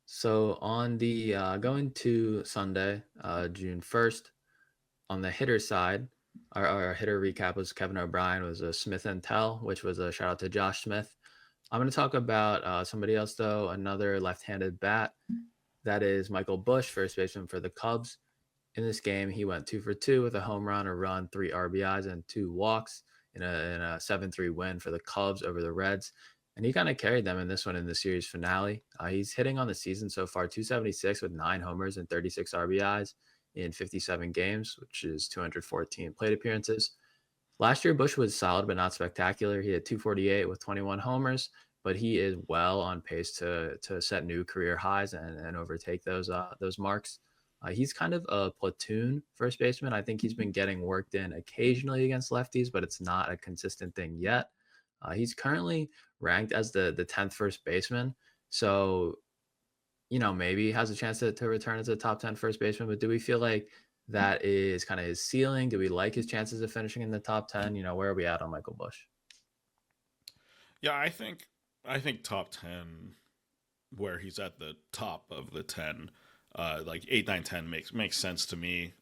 So on the going to Sunday, June 1st, on the hitter side, our hitter recap was Kevin O'Brien was a Smith and Tell, which was a shout out to Josh Smith. I'm going to talk about somebody else though, another left-handed bat. That is Michael Busch, first baseman for the Cubs. In this game, he went 2 for 2 with a home run, a run, 3 RBIs, and 2 walks in a 7-3 win for the Cubs over the Reds. And he kind of carried them in this one in the series finale. He's hitting on the season so far 276 with 9 homers and 36 RBIs in 57 games, which is 214 plate appearances. Last year, Busch was solid but not spectacular. He had 248 with 21 homers, but he is well on pace to set new career highs and overtake those marks. He's kind of a platoon first baseman. I think he's been getting worked in occasionally against lefties, but it's not a consistent thing yet. He's currently ranked as the 10th first baseman. So, maybe he has a chance to return as a top 10 first baseman, but do we feel like that is kind of his ceiling? Do we like his chances of finishing in the top 10? Where are we at on Michael Busch? Yeah, I think top 10, where he's at the top of the 10, like 8, 9, 10 makes sense to me.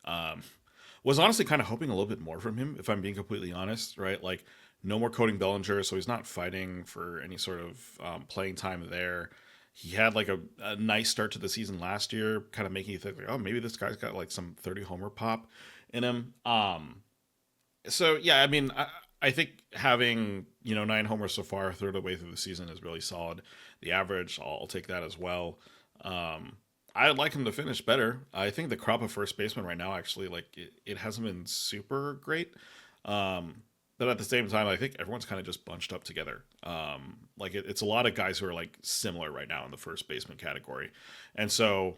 Was honestly kind of hoping a little bit more from him, if I'm being completely honest, right? Like, no more Cody Bellinger, so he's not fighting for any sort of playing time there. He had like a nice start to the season last year, kind of making you think like, oh, maybe this guy's got like some 30 homer pop in him. So yeah, I mean, I think having 9 homers so far, third of the way through the season is really solid. The average, I'll take that as well. I'd like him to finish better. I think the crop of first baseman right now actually like it hasn't been super great. But at the same time, I think everyone's kind of just bunched up together. Like it's a lot of guys who are like similar right now in the first baseman category. And so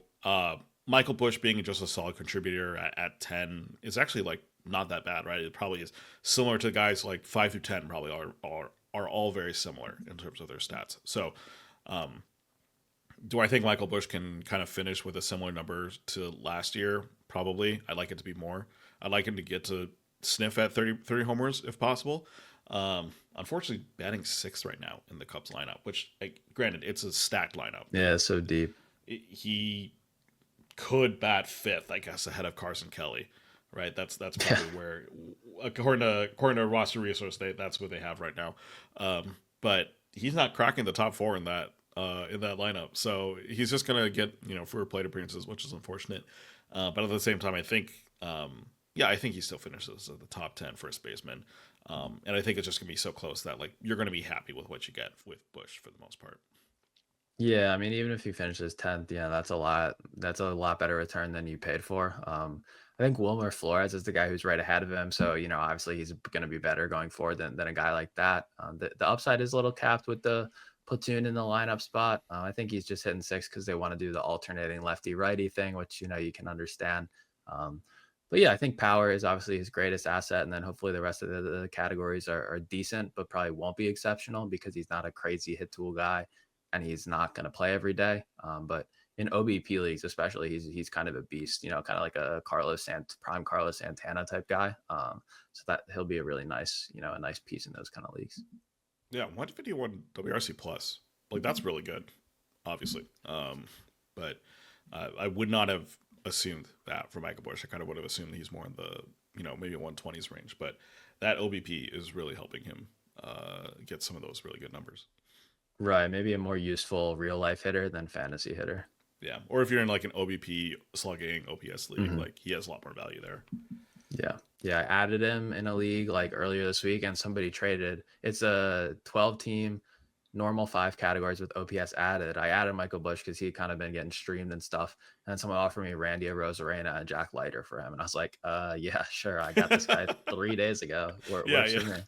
Michael Busch being just a solid contributor at 10 is actually like not that bad, right? It probably is similar to guys like 5 through 10 probably are all very similar in terms of their stats. So do I think Michael Busch can kind of finish with a similar number to last year? Probably. I'd like it to be more. I'd like him to get to sniff at 30 homers if possible. Unfortunately, batting 6th right now in the Cubs lineup, which, granted, it's a stacked lineup. Yeah, so deep. He could bat 5th, I guess, ahead of Carson Kelly, right? That's probably where, according to roster resource, that's what they have right now. But he's not cracking the top 4 in that lineup, so he's just gonna get fewer plate appearances, which is unfortunate. But at the same time, I think. Yeah, I think he still finishes at the top 10 first baseman. And I think it's just going to be so close that like you're going to be happy with what you get with Busch for the most part. Yeah, I mean, even if he finishes 10th, that's a lot. That's a lot better return than you paid for. I think Wilmer Flores is the guy who's right ahead of him. So, obviously he's going to be better going forward than a guy like that. The upside is a little capped with the platoon in the lineup spot. I think he's just hitting 6 because they want to do the alternating lefty-righty thing, which, you can understand. But yeah, I think power is obviously his greatest asset. And then hopefully the rest of the categories are decent, but probably won't be exceptional because he's not a crazy hit tool guy and he's not going to play every day. But in OBP leagues, especially, he's kind of a beast, kind of like a prime Carlos Santana type guy. So that he'll be a really nice, a nice piece in those kind of leagues. Yeah, 151 WRC plus. Like, that's really good. obviously. But I would not have assumed that for Michael Busch. I kind of would have assumed he's more in the, maybe 120s range. But that OBP is really helping him get some of those really good numbers. Right, maybe a more useful real life hitter than fantasy hitter. Yeah, or if you're in like an OBP slugging OPS league, Mhm. like he has a lot more value there. Yeah. Yeah, I added him in a league like earlier this week and somebody traded. It's a 12 team, normal 5 categories with OPS added. I added Michael Busch because he kind of been getting streamed and stuff. And then someone offered me Randy Rosarena and Jack Leiter for him. And I was like, yeah, sure. I got this guy 3 days ago. Yeah, Works yeah. for me.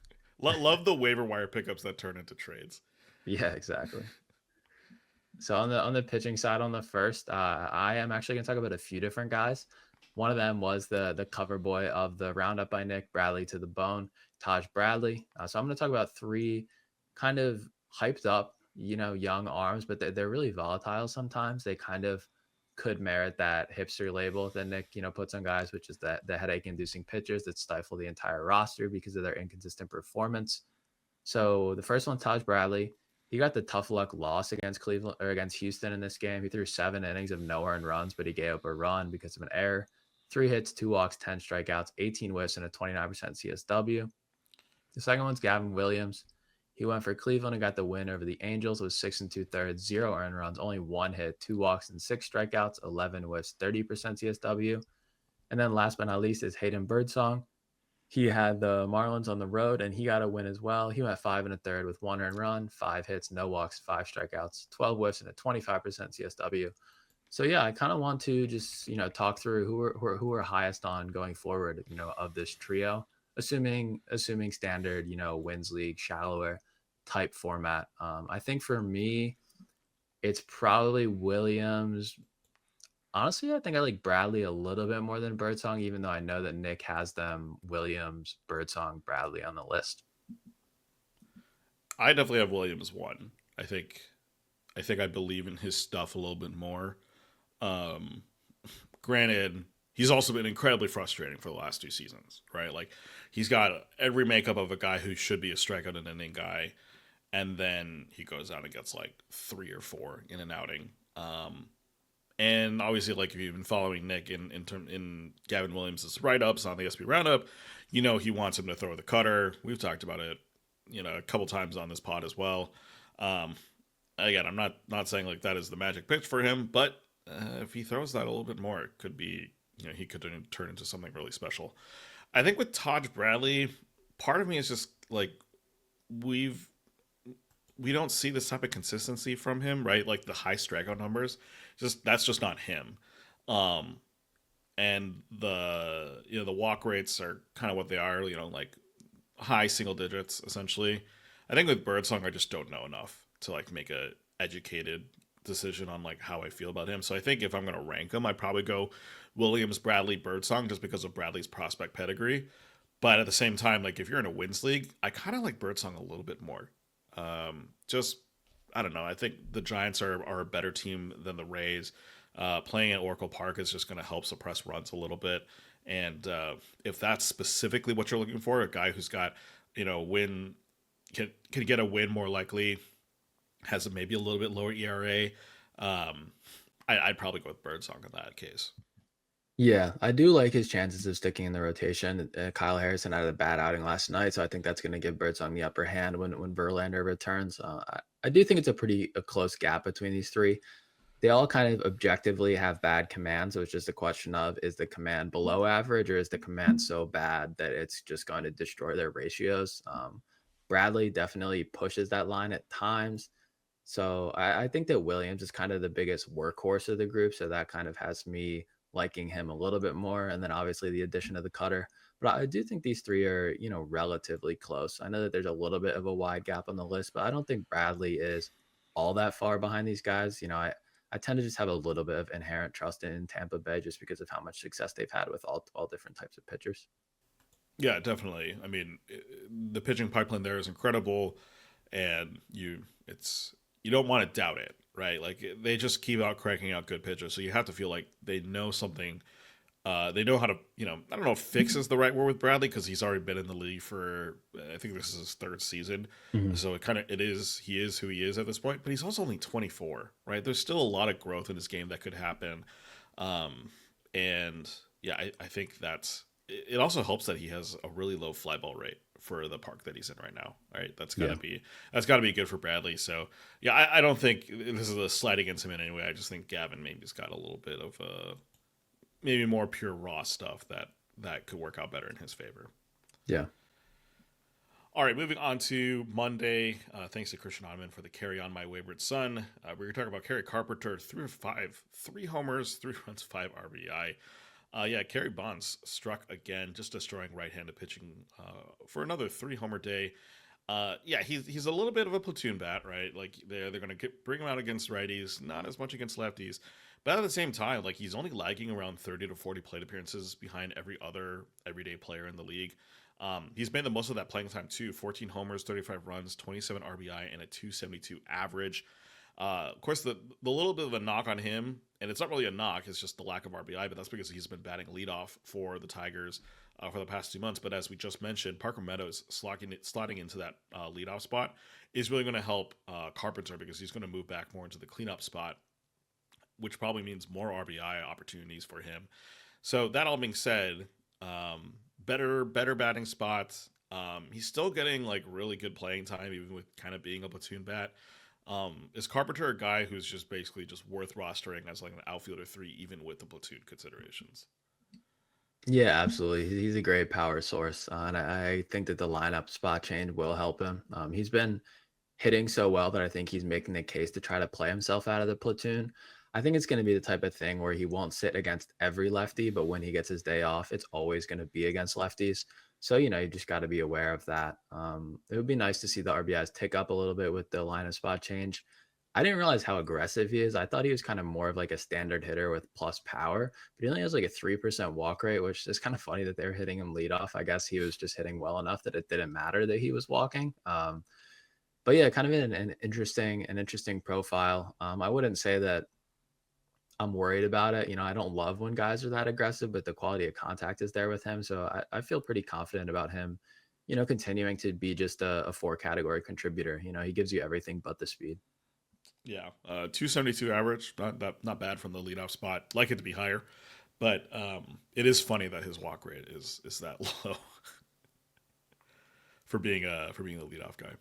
Love the waiver wire pickups that turn into trades. Yeah, exactly. So on the pitching side, on the first, I am actually going to talk about a few different guys. One of them was the cover boy of the Roundup by Nick, Bradley to the Bone, Taj Bradley. So I'm going to talk about 3 kind of hyped up, young arms, but they're really volatile sometimes. They kind of could merit that hipster label that Nick, puts on guys, which is that the headache-inducing pitchers that stifle the entire roster because of their inconsistent performance. So the first one, Taj Bradley, he got the tough luck loss against Cleveland or against Houston in this game. He threw 7 innings of no earned runs, but he gave up a run because of an error. 3 hits, 2 walks, 10 strikeouts, 18 whiffs, and a 29% CSW. The second one's Gavin Williams. He went for Cleveland and got the win over the Angels with 6 2/3, 0 earned runs, only 1 hit, 2 walks, and 6 strikeouts, 11 whiffs, 30% CSW. And then last but not least is Hayden Birdsong. He had the Marlins on the road, and he got a win as well. He went 5 1/3 with 1 earned run, 5 hits, no walks, 5 strikeouts, 12 whiffs, and a 25% CSW. So yeah, I kind of want to just talk through who are highest on going forward, of this trio, assuming standard wins league shallower type format. I think for me, it's probably Williams. Honestly, I think I like Bradley a little bit more than Birdsong, even though I know that Nick has them Williams, Birdsong, Bradley on the list. I definitely have Williams 1. I think I believe in his stuff a little bit more. Um, Granted, he's also been incredibly frustrating for the last 2 seasons, right? Like he's got every makeup of a guy who should be a strikeout and inning guy, and then he goes out and gets like 3 or 4 in an outing. And obviously, like if you've been following Nick in Gavin Williams' write ups on the SP Roundup, he wants him to throw the cutter. We've talked about it, a couple times on this pod as well. Um, Again, I'm not saying like that is the magic pitch for him, but if he throws that a little bit more, it could be, he could turn into something really special. I think with Taj Bradley, part of me is just like we've we don't see this type of consistency from him, right? Like the high strikeout numbers, that's just not him. Um, and the walk rates are kind of what they are, like high single digits essentially. I think with Birdsong, I just don't know enough to like make a educated decision on like how I feel about him. So I think if I'm gonna rank him, I'd probably go Williams, Bradley, Birdsong, just because of Bradley's prospect pedigree. But at the same time, like if you're in a wins league, I kind of like Birdsong a little bit more. Just I don't know. I think the Giants are a better team than the Rays. Playing at Oracle Park is just going to help suppress runs a little bit. And if that's specifically what you're looking for, a guy who's got win can get a win more likely, has maybe a little bit lower ERA. I'd probably go with Birdsong in that case. Yeah, I do like his chances of sticking in the rotation. Kyle Harrison had a bad outing last night, so I think that's going to give Birdsong the upper hand when Verlander returns. I do think it's a close gap between these 3. They all kind of objectively have bad command, so it's just a question of, is the command below average or is the command so bad that it's just going to destroy their ratios? Bradley definitely pushes that line at times. So I think that Williams is kind of the biggest workhorse of the group. So that kind of has me liking him a little bit more. And then obviously the addition of the cutter. But I do think these 3 are, relatively close. I know that there's a little bit of a wide gap on the list, but I don't think Bradley is all that far behind these guys. I tend to just have a little bit of inherent trust in Tampa Bay just because of how much success they've had with all different types of pitchers. Yeah, definitely. I mean, the pitching pipeline there is incredible, and you don't want to doubt it, right? Like they just keep out cranking out good pitchers, so you have to feel like they know something They know how to, I don't know if fix is the right word with Bradley because he's already been in the league for, I think this is his third season. Mhm. So he is who he is at this point, but he's also only 24, right? There's still a lot of growth in his game that could happen. Um, and yeah, I think it also helps that he has a really low fly ball rate for the park that he's in right now. Right. Yeah. That's gotta be good for Bradley. So yeah, I don't think this is a slight against him in any way. I just think Gavin maybe has got a little bit of maybe more pure raw stuff that could work out better in his favor. Yeah. All right, moving on to Monday. Thanks to Christian Ottoman for the carry on my wayward son. We're going to talk about Kerry Carpenter, 3 of 5, 3 homers, 3 runs, 5 RBI. Yeah, Kerry Bonds struck again, just destroying right-handed pitching for another 3-homer day. Yeah, he's a little bit of a platoon bat, right? Like they're going to bring him out against righties, not as much against lefties. But at the same time, like he's only lagging around 30 to 40 plate appearances behind every other everyday player in the league. He's made the most of that playing time too. 14 homers, 35 runs, 27 RBI, and a 272 average. Of course, the little bit of a knock on him, and it's not really a knock, it's just the lack of RBI, but that's because he's been batting leadoff for the Tigers for the past 2 months. But as we just mentioned, Parker Meadows slotting into that leadoff spot is really going to help Carpenter because he's going to move back more into the cleanup spot, which probably means more RBI opportunities for him. So that all being said, better batting spots. He's still getting like really good playing time, even with kind of being a platoon bat. Is Carpenter a guy who's just basically just worth rostering as like an outfielder 3, even with the platoon considerations? Yeah, absolutely. He's a great power source, and I think that the lineup spot change will help him. He's been hitting so well that I think he's making the case to try to play himself out of the platoon. I think it's going to be the type of thing where he won't sit against every lefty, but when he gets his day off, it's always going to be against lefties. So, you just got to be aware of that. It would be nice to see the RBIs tick up a little bit with the line of spot change. I didn't realize how aggressive he is. I thought he was kind of more of like a standard hitter with plus power, but he only has like a 3% walk rate, which is kind of funny that they're hitting him lead off. I guess he was just hitting well enough that it didn't matter that he was walking. But yeah, kind of an interesting profile. I wouldn't say that I'm worried about it. I don't love when guys are that aggressive, but the quality of contact is there with him. So I feel pretty confident about him, continuing to be just a 4 category contributor. He gives you everything but the speed. Yeah, 272 average, not bad from the leadoff spot. Like it to be higher, but it is funny that his walk rate is that low for being a leadoff guy.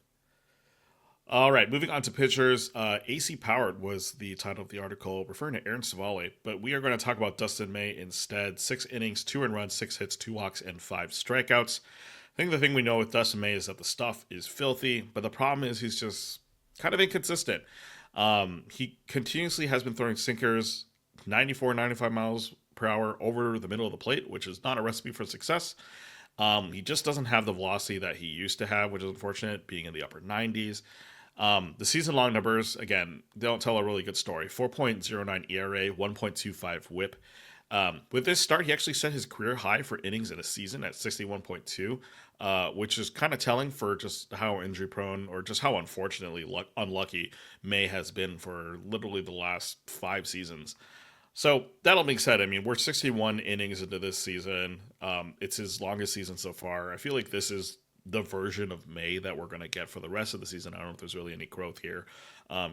All right, moving on to pitchers. AC Powered was the title of the article referring to Aaron Savale, but we are going to talk about Dustin May instead. 6 innings, 2 earned runs, 6 hits, 2 walks, and 5 strikeouts. I think the thing we know with Dustin May is that the stuff is filthy, but the problem is he's just kind of inconsistent. He continuously has been throwing sinkers 94, 95 miles per hour over the middle of the plate, which is not a recipe for success. He just doesn't have the velocity that he used to have, which is unfortunate, being in the upper 90s. The season long numbers, again, they don't tell a really good story. 4.09 ERA, 1.25 whip. With this start, he actually set his career high for innings in a season at 61.2, which is kind of telling for just how injury prone or just how unfortunately unlucky May has been for literally the last 5 seasons. So that all being said, I mean, we're 61 innings into this season. It's his longest season so far. I feel like this is the version of May that we're going to get for the rest of the season. I don't know if there's really any growth here.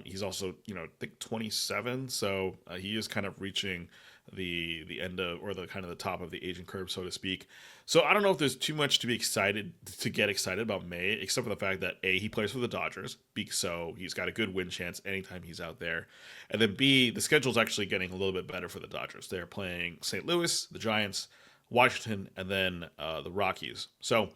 He's also, I think 27, so he is kind of reaching the end of, or the kind of the top of the aging curve, so to speak. So I don't know if there's too much to get excited about May, except for the fact that A, he plays for the Dodgers, so he's got a good win chance anytime he's out there. And then B, the schedule's actually getting a little bit better for the Dodgers. They're playing St. Louis, the Giants, Washington, and then the Rockies. So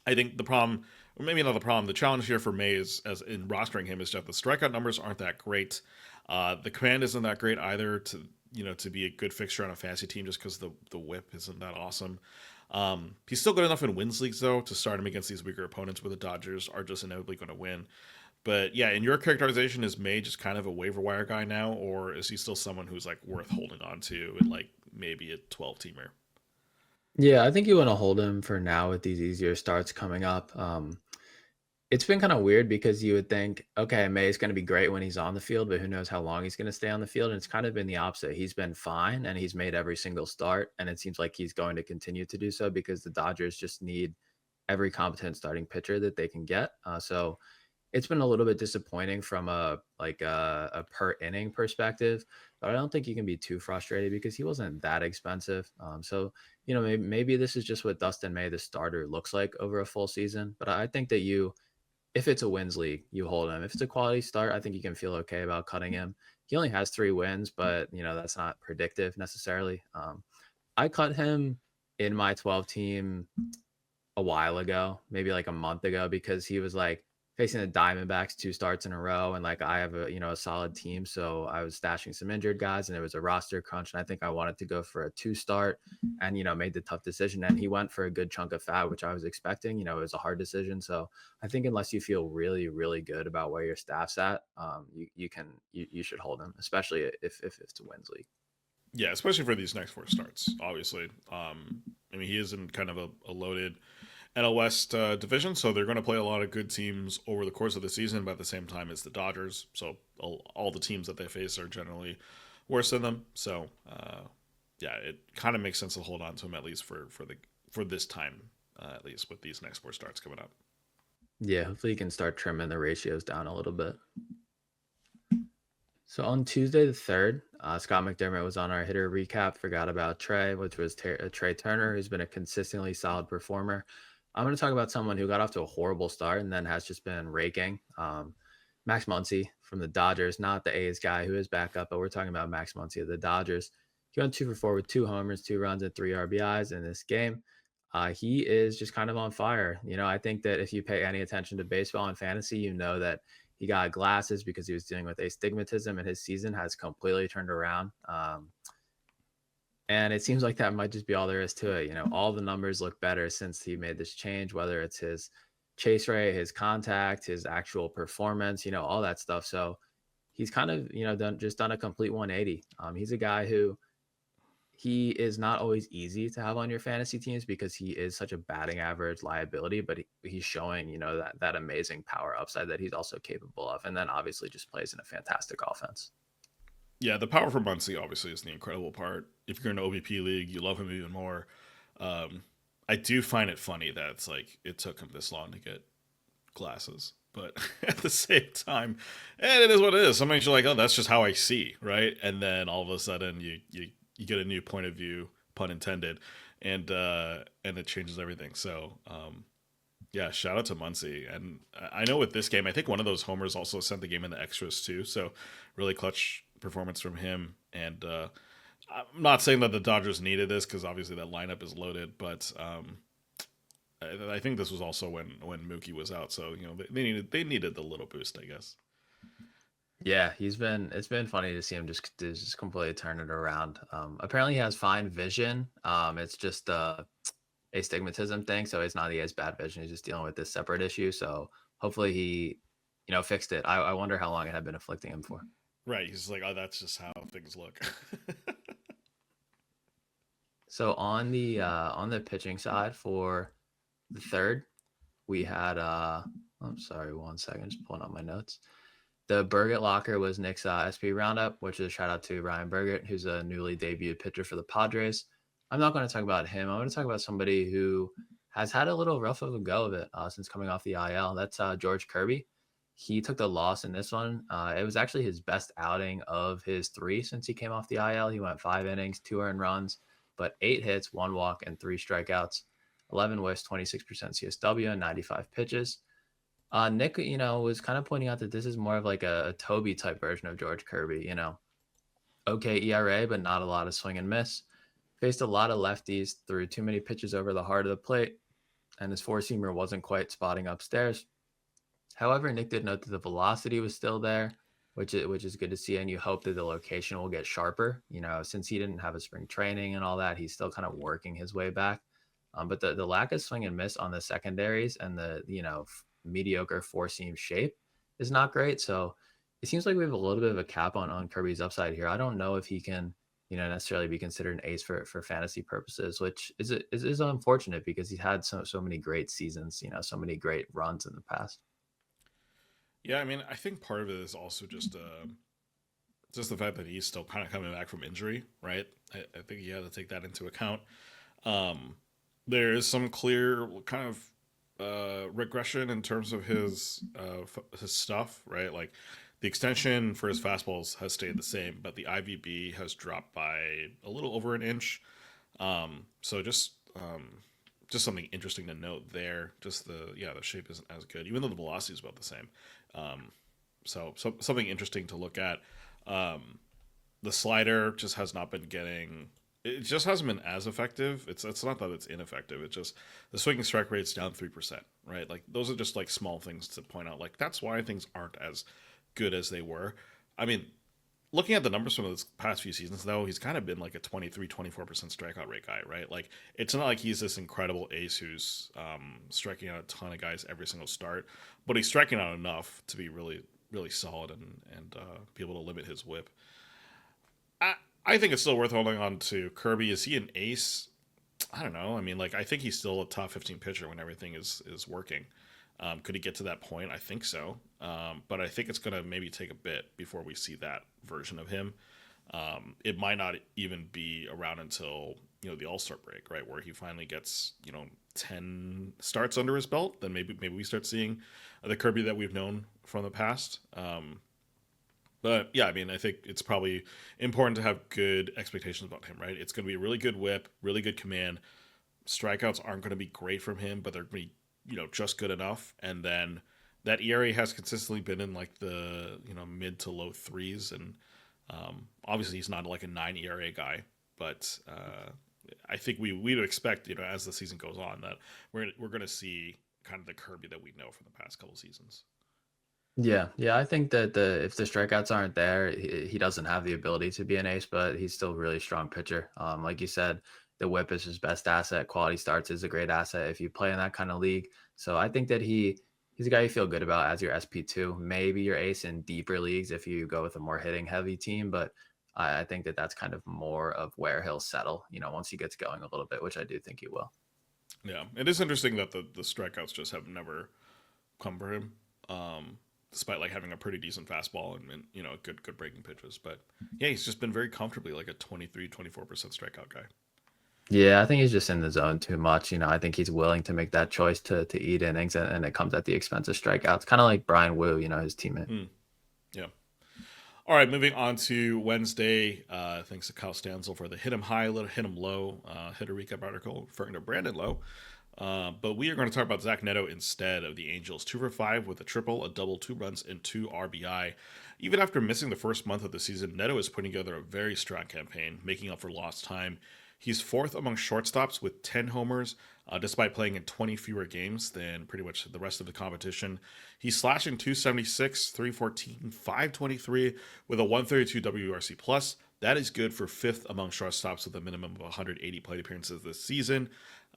I think the problem, or maybe not the problem, the challenge here for May is, as in rostering him, is that the strikeout numbers aren't that great. The command isn't that great either to be a good fixture on a fantasy team, just because the whip isn't that awesome. He's still good enough in wins leagues though to start him against these weaker opponents where the Dodgers are just inevitably going to win. But yeah, in your characterization, is May just kind of a waiver wire guy now, or is he still someone who's like worth holding on to in like maybe a 12-teamer? Yeah, I think you want to hold him for now with these easier starts coming up. It's been kind of weird because you would think, okay, May is going to be great when he's on the field, but who knows how long he's going to stay on the field. And it's kind of been the opposite. He's been fine and he's made every single start. And it seems like he's going to continue to do so because the Dodgers just need every competent starting pitcher that they can get. So it's been a little bit disappointing from a per inning perspective, but I don't think you can be too frustrated because he wasn't that expensive. So maybe this is just what Dustin May, the starter, looks like over a full season. But I think that if it's a wins league, you hold him. If it's a quality start, I think you can feel okay about cutting him. He only has 3 wins, but that's not predictive necessarily. I cut him in my 12 team a while ago, maybe like a month ago, because he was like facing the Diamondbacks 2 starts in a row, and like I have a solid team, so I was stashing some injured guys, and it was a roster crunch, and I think I wanted to go for a 2 start, and made the tough decision, and he went for a good chunk of fat, which I was expecting. It was a hard decision, so I think unless you feel really really good about where your staff's at, you should hold him, especially if it's a wins league. Yeah, especially for these next 4 starts. Obviously, I mean he is in kind of a loaded NL West division, so they're going to play a lot of good teams over the course of the season. But at the same time, it's the Dodgers, so all the teams that they face are generally worse than them. So yeah, it kind of makes sense to hold on to him at least for this time, at least with these next 4 starts coming up. Yeah, hopefully you can start trimming the ratios down a little bit. So on Tuesday the 3rd, Scott McDermott was on our hitter recap. Forgot about Trey, which was Trey Turner, who's been a consistently solid performer. I'm going to talk about someone who got off to a horrible start and then has just been raking. Max Muncy from the Dodgers, not the A's guy who is back up, but we're talking about Max Muncy of the Dodgers. He went 2 for 4 with 2 homers, 2 runs, and 3 RBIs in this game. He is just kind of on fire. I think that if you pay any attention to baseball and fantasy, you know that he got glasses because he was dealing with astigmatism, and his season has completely turned around. And it seems like that might just be all there is to it. All the numbers look better since he made this change, whether it's his chase rate, his contact, his actual performance, all that stuff. So he's kind of, done a complete 180. He's a guy who he is not always easy to have on your fantasy teams because he is such a batting average liability, but he's showing, that amazing power upside that he's also capable of. And then obviously just plays in a fantastic offense. Yeah, the power for Muncy obviously is the incredible part. If you're in an OBP league, you love him even more. I do find it funny that it's like it took him this long to get glasses, but at the same time, and it is what it is. Sometimes you're like, oh, that's just how I see, right? And then all of a sudden, you get a new point of view, pun intended, and it changes everything. So yeah, shout out to Muncy. And I know with this game, I think one of those homers also sent the game in the extras too. So really clutch performance from him. And I'm not saying that the Dodgers needed this because obviously that lineup is loaded, but I think this was also when Mookie was out. So they needed the little boost, I guess. Yeah, it's been funny to see him just completely turn it around. Apparently he has fine vision. It's just astigmatism thing, so it's not he has bad vision. He's just dealing with this separate issue. So hopefully he, fixed it. I wonder how long it had been afflicting him for. Right. He's like, oh, that's just how things look. So on the pitching side for the 3rd, we had I'm sorry, 1 second, just pulling up my notes. The Burgett Locker was Nick's SP roundup, which is a shout out to Ryan Burgett, who's a newly debuted pitcher for the Padres. I'm not going to talk about him. I'm going to talk about somebody who has had a little rough of a go of it since coming off the IL. That's George Kirby. He took the loss in this one. It was actually his best outing of his 3 since he came off the IL. He went 5 innings, 2 earned runs, but 8 hits, 1 walk, and 3 strikeouts. 11 whiffs, 26% CSW, and 95 pitches. Nick, was kind of pointing out that this is more of like a Toby type version of George Kirby. Okay ERA, but not a lot of swing and miss. Faced a lot of lefties, threw too many pitches over the heart of the plate, and his 4-seamer wasn't quite spotting upstairs. However, Nick did note that the velocity was still there, which is good to see, and you hope that the location will get sharper. Since he didn't have a spring training and all that, he's still kind of working his way back. But the lack of swing and miss on the secondaries and the mediocre 4-seam shape is not great. So it seems like we have a little bit of a cap on Kirby's upside here. I don't know if he can necessarily be considered an ace for fantasy purposes, which is unfortunate because he's had so many great seasons, so many great runs in the past. Yeah, I mean, I think part of it is also just the fact that he's still kind of coming back from injury, right? I think you have to take that into account. Um, there is some clear kind of regression in terms of his stuff, right? Like the extension for his fastballs has stayed the same, but the IVB has dropped by a little over an inch. So just something interesting to note there. Just the shape isn't as good, even though the velocity is about the same. Um, so something interesting to look at. Um, the slider just has not been getting. It just hasn't been as effective. It's not that it's ineffective. It's just the swinging strike rate's down 3%. Right, like those are just like small things to point out. Like that's why things aren't as good as they were. I mean, looking at the numbers from the past few seasons, though, he's kind of been like a 24% strikeout rate guy, right? Like, it's not like he's this incredible ace who's striking out a ton of guys every single start, but he's striking out enough to be really, really solid and be able to limit his whip. I, I think it's still worth holding on to Kirby. Is he an ace? I don't know. I mean, like, I think he's still a top 15 pitcher when everything is working. Could he get to that point? I think so. But I think it's going to maybe take a bit before we see that version of him. It might not even be around until the All Star break, right, where he finally gets 10 starts under his belt. Then maybe we start seeing the Kirby that we've known from the past. But yeah, I mean, I think it's probably important to have good expectations about him, right? It's going to be a really good whip, really good command. Strikeouts aren't going to be great from him, but they're going to be just good enough. And then that ERA has consistently been in like the mid to low threes, and obviously he's not like a 9 ERA guy, but I think we'd expect as the season goes on that we're going to see kind of the Kirby that we know from the past couple seasons. Yeah, yeah, I think that the if the strikeouts aren't there, he doesn't have the ability to be an ace, but he's still a really strong pitcher. Like you said, the whip is his best asset. Quality starts is a great asset if you play in that kind of league. So I think that he's a guy you feel good about as your SP2, maybe your ace in deeper leagues if you go with a more hitting heavy team. But I think that that's kind of more of where he'll settle, once he gets going a little bit, which I do think he will. Yeah, it is interesting that the strikeouts just have never come for him, despite like having a pretty decent fastball and good breaking pitches. But yeah, he's just been very comfortably like a 23-24% strikeout guy. Yeah, I think he's just in the zone too much. I think he's willing to make that choice to eat innings, and it comes at the expense of strikeouts. Kind of like Brian Wu, his teammate. Yeah. All right, moving on to Wednesday. Thanks to Kyle Stansel for the hit him high, hit him low, hit a recap article referring to Brandon Lowe. But we are going to talk about Zach Neto instead of the Angels. 2 for 5 with a triple, a double, 2 runs, and 2 RBI. Even after missing the first month of the season, Neto is putting together a very strong campaign, making up for lost time. He's fourth among shortstops with 10 homers, despite playing in 20 fewer games than pretty much the rest of the competition. He's slashing 276, 314, 523 with a 132 WRC plus. That is good for fifth among shortstops with a minimum of 180 plate appearances this season.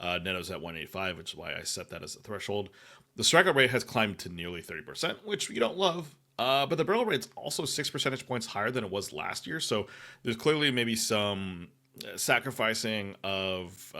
Neto's at 185, which is why I set that as a threshold. The strikeout rate has climbed to nearly 30%, which we don't love. But the barrel rate's also 6 percentage points higher than it was last year. So there's clearly maybe some sacrificing of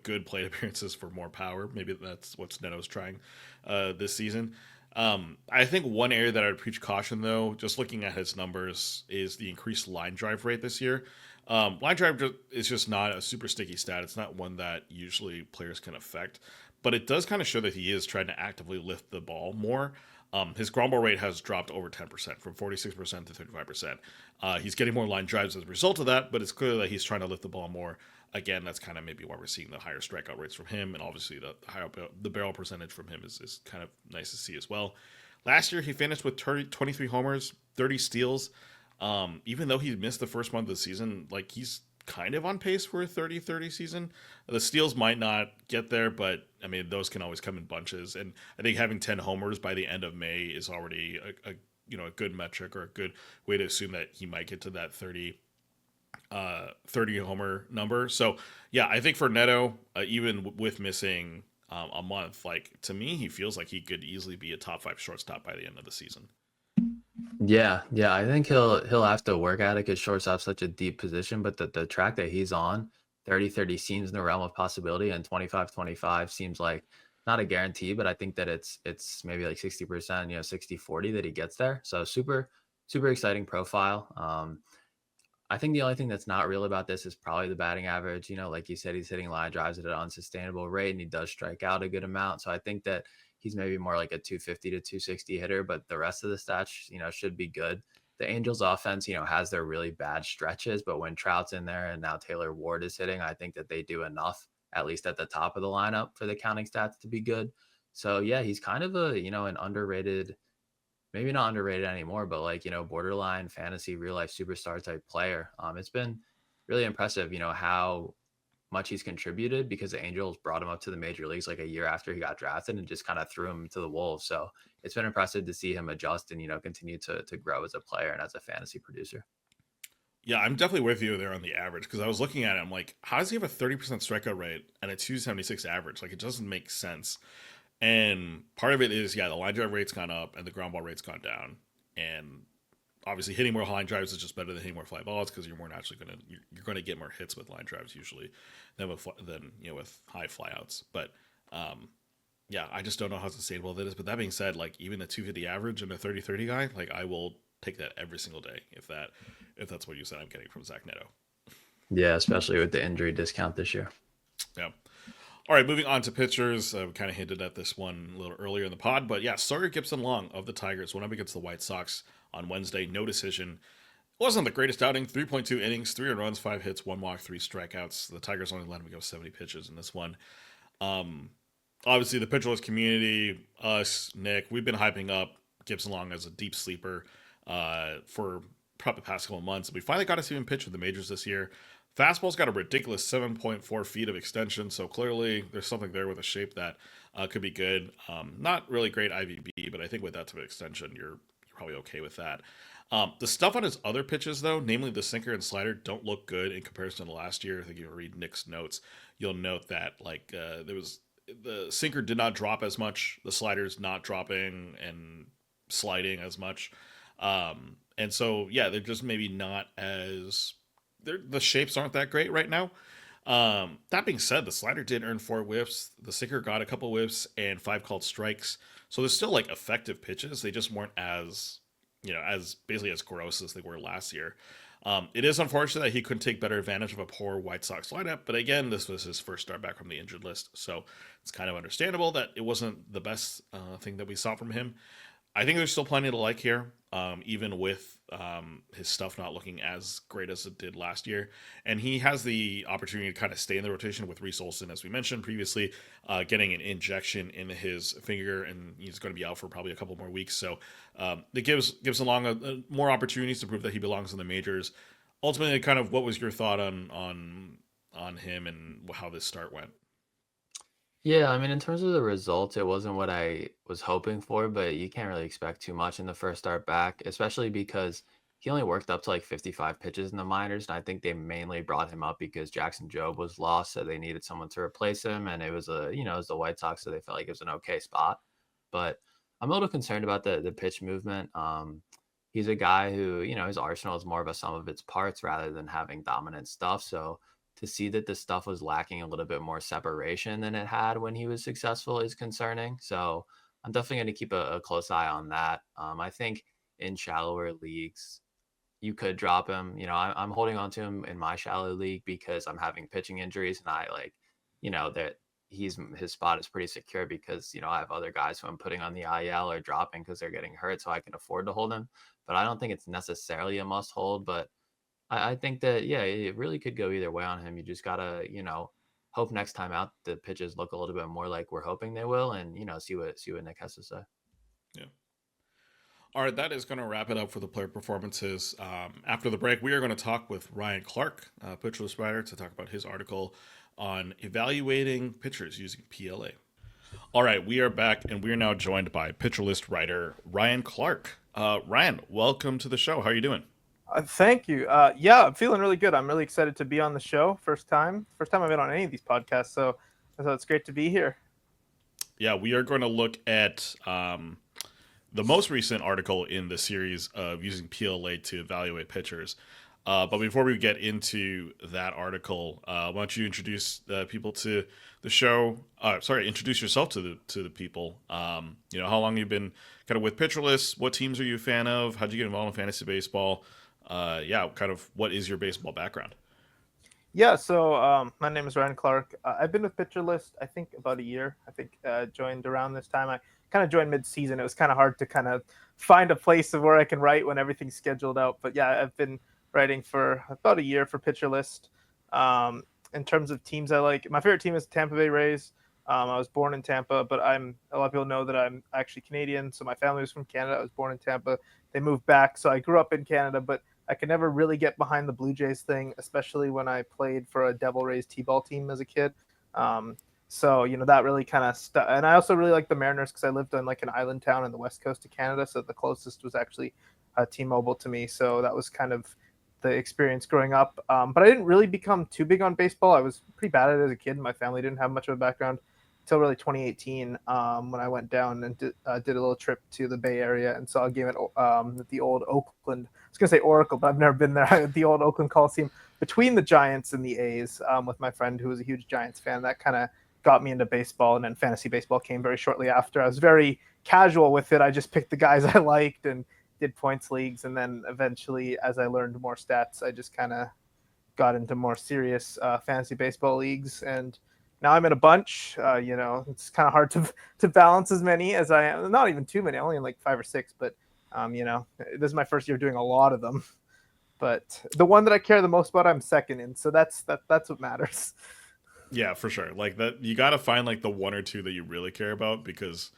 good plate appearances for more power. Maybe that's what Neto's trying this season. I think one area that I would preach caution, though, just looking at his numbers, is the increased line drive rate this year. Line drive is just not a super sticky stat. It's not one that usually players can affect, but it does kind of show that he is trying to actively lift the ball more. His ground ball rate has dropped over 10%, from 46% to 35%. He's getting more line drives as a result of that, but it's clear that he's trying to lift the ball more. Again, that's kind of maybe why we're seeing the higher strikeout rates from him, and obviously the barrel percentage from him is kind of nice to see as well. Last year, he finished with 23 homers, 30 steals. Even though he missed the first month of the season, like he's kind of on pace for a 30-30 season. The steals might not get there, but I mean those can always come in bunches. And I think having 10 homers by the end of May is already a good metric, or a good way to assume that he might get to that 30 homer number. So yeah, I think for Neto, even with missing a month, like to me, he feels like he could easily be a top 5 shortstop by the end of the season. Yeah, yeah, I think he'll have to work at it because shortstop's such a deep position. But the track that he's on, 30-30 seems in the realm of possibility, and 25-25 seems like not a guarantee, but I think that it's maybe like 60%, 60-40 that he gets there. So super exciting profile. I think the only thing that's not real about this is probably the batting average. Like you said, he's hitting line drives at an unsustainable rate, and he does strike out a good amount. So I think that he's maybe more like a 250 to 260 hitter, but the rest of the stats, should be good. The Angels offense, has their really bad stretches, but when Trout's in there and now Taylor Ward is hitting, I think that they do enough, at least at the top of the lineup, for the counting stats to be good. So yeah, he's kind of an underrated, maybe not underrated anymore, but like, borderline fantasy real life superstar type player. It's been really impressive, how much he's contributed, because the Angels brought him up to the major leagues like a year after he got drafted and just kind of threw him to the wolves. So it's been impressive to see him adjust and, continue to grow as a player and as a fantasy producer. Yeah, I'm definitely with you there on the average, because I was looking at it. I'm like, how does he have a 30% strikeout rate and a 276 average? Like, it doesn't make sense. And part of it is, yeah, the line drive rate's gone up and the ground ball rate's gone down. And obviously, hitting more line drives is just better than hitting more fly balls, because you're more naturally you're going to get more hits with line drives usually than with high flyouts. But yeah, I just don't know how sustainable that is. But that being said, like, even a 250 average and a 30-30 guy, like, I will take that every single day if that's what you said I'm getting from Zach Neto. Yeah, especially with the injury discount this year. Yeah. All right, moving on to pitchers. We kind of hinted at this one a little earlier in the pod, but yeah, Sawyer Gipson-Long of the Tigers went up against the White Sox on Wednesday. No decision. Wasn't the greatest outing. 3.2 innings, 3 runs, 5 hits, 1 walk, 3 strikeouts. The Tigers only let him go 70 pitches in this one. Obviously, the pitcherless community, us, Nick, we've been hyping up Gipson-Long as a deep sleeper for probably the past couple of months. We finally got to see him pitch with the majors this year. Fastball's got a ridiculous 7.4 feet of extension, so clearly there's something there with a shape that could be good. Not really great IVB, but I think with that type of extension, you're probably okay with that. The stuff on his other pitches, though, namely the sinker and slider, don't look good in comparison to last year. I think if you read Nick's notes, you'll note that the sinker did not drop as much, the slider's not dropping and sliding as much. And so, yeah, they're just maybe not as the shapes aren't that great right now. That being said, the slider did earn 4 whiffs. The sinker got a couple whiffs and 5 called strikes. So they're still like effective pitches. They just weren't as as basically as gross as they were last year. It is unfortunate that he couldn't take better advantage of a poor White Sox lineup, but again, this was his first start back from the injured list, so it's kind of understandable that it wasn't the best thing that we saw from him. I think there's still plenty to like here, even with his stuff not looking as great as it did last year. And he has the opportunity to kind of stay in the rotation with Reese Olson, as we mentioned previously, getting an injection in his finger, and he's going to be out for probably a couple more weeks. So it gives along more opportunities to prove that he belongs in the majors. Ultimately, kind of what was your thought on him and how this start went? Yeah, I mean, in terms of the results, it wasn't what I was hoping for, but you can't really expect too much in the first start back, especially because he only worked up to like 55 pitches in the minors. And I think they mainly brought him up because Jackson Jobe was lost, so they needed someone to replace him. And it was it was the White Sox, so they felt like it was an okay spot. But I'm a little concerned about the pitch movement. He's a guy who, his arsenal is more of a sum of its parts rather than having dominant stuff. So to see that the stuff was lacking a little bit more separation than it had when he was successful is concerning. So I'm definitely going to keep a close eye on that. I think in shallower leagues, you could drop him. I'm holding on to him in my shallow league because I'm having pitching injuries, and I like, that his spot is pretty secure because I have other guys who I'm putting on the IL or dropping because they're getting hurt, so I can afford to hold him. But I don't think it's necessarily a must hold. But I think that, yeah, it really could go either way on him. You just gotta, hope next time out the pitches look a little bit more like we're hoping they will, and see what Nick has to say. Yeah. All right, that is going to wrap it up for the player performances. After the break, we are going to talk with Ryan Clark, pitcher list writer, to talk about his article on evaluating pitchers using PLA. All right, we are back, and we are now joined by pitcher list writer Ryan Clark. Ryan, welcome to the show. How are you doing? Thank you. Yeah, I'm feeling really good. I'm really excited to be on the show. First time I've been on any of these podcasts, so it's great to be here. Yeah, we are going to look at the most recent article in the series of using PLA to evaluate pitchers. But before we get into that article, why don't you introduce people to the show? Sorry, introduce yourself to the people. How long you've been kind of with Pitcherless? What teams are you a fan of? How'd you get involved in fantasy baseball? Kind of what is your baseball background? Yeah, so my name is Ryan Clark. I've been with Pitcher List, I think, about a year. I think joined around this time. I kind of joined mid-season. It was kind of hard to kind of find a place of where I can write when everything's scheduled out. But yeah, I've been writing for about a year for Pitcher List. In terms of teams I like, my favorite team is Tampa Bay Rays. I was born in Tampa, but a lot of people know that I'm actually Canadian. So my family was from Canada. I was born in Tampa. They moved back, so I grew up in Canada, but I could never really get behind the Blue Jays thing, especially when I played for a Devil Rays T-ball team as a kid. So that really kind of stuck. And I also really like the Mariners because I lived on like an island town on the west coast of Canada. So the closest was actually T-Mobile to me. So that was kind of the experience growing up. But I didn't really become too big on baseball. I was pretty bad at it as a kid. My family didn't have much of a background until really 2018 when I went down and did a little trip to the Bay Area and saw a game at the old Oakland. I was going to say Oracle, but I've never been there. At the old Oakland Coliseum between the Giants and the A's with my friend who was a huge Giants fan. That kind of got me into baseball, and then fantasy baseball came very shortly after. I was very casual with it. I just picked the guys I liked and did points leagues, and then eventually, as I learned more stats, I just kind of got into more serious fantasy baseball leagues, and now I'm in a bunch. It's kind of hard to balance as many as I am. Not even too many. I'm only in like 5 or 6, but this is my first year doing a lot of them. But the one that I care the most about, I'm second in. So that's what matters. Yeah, for sure. Like that, you got to find like the one or two that you really care about, because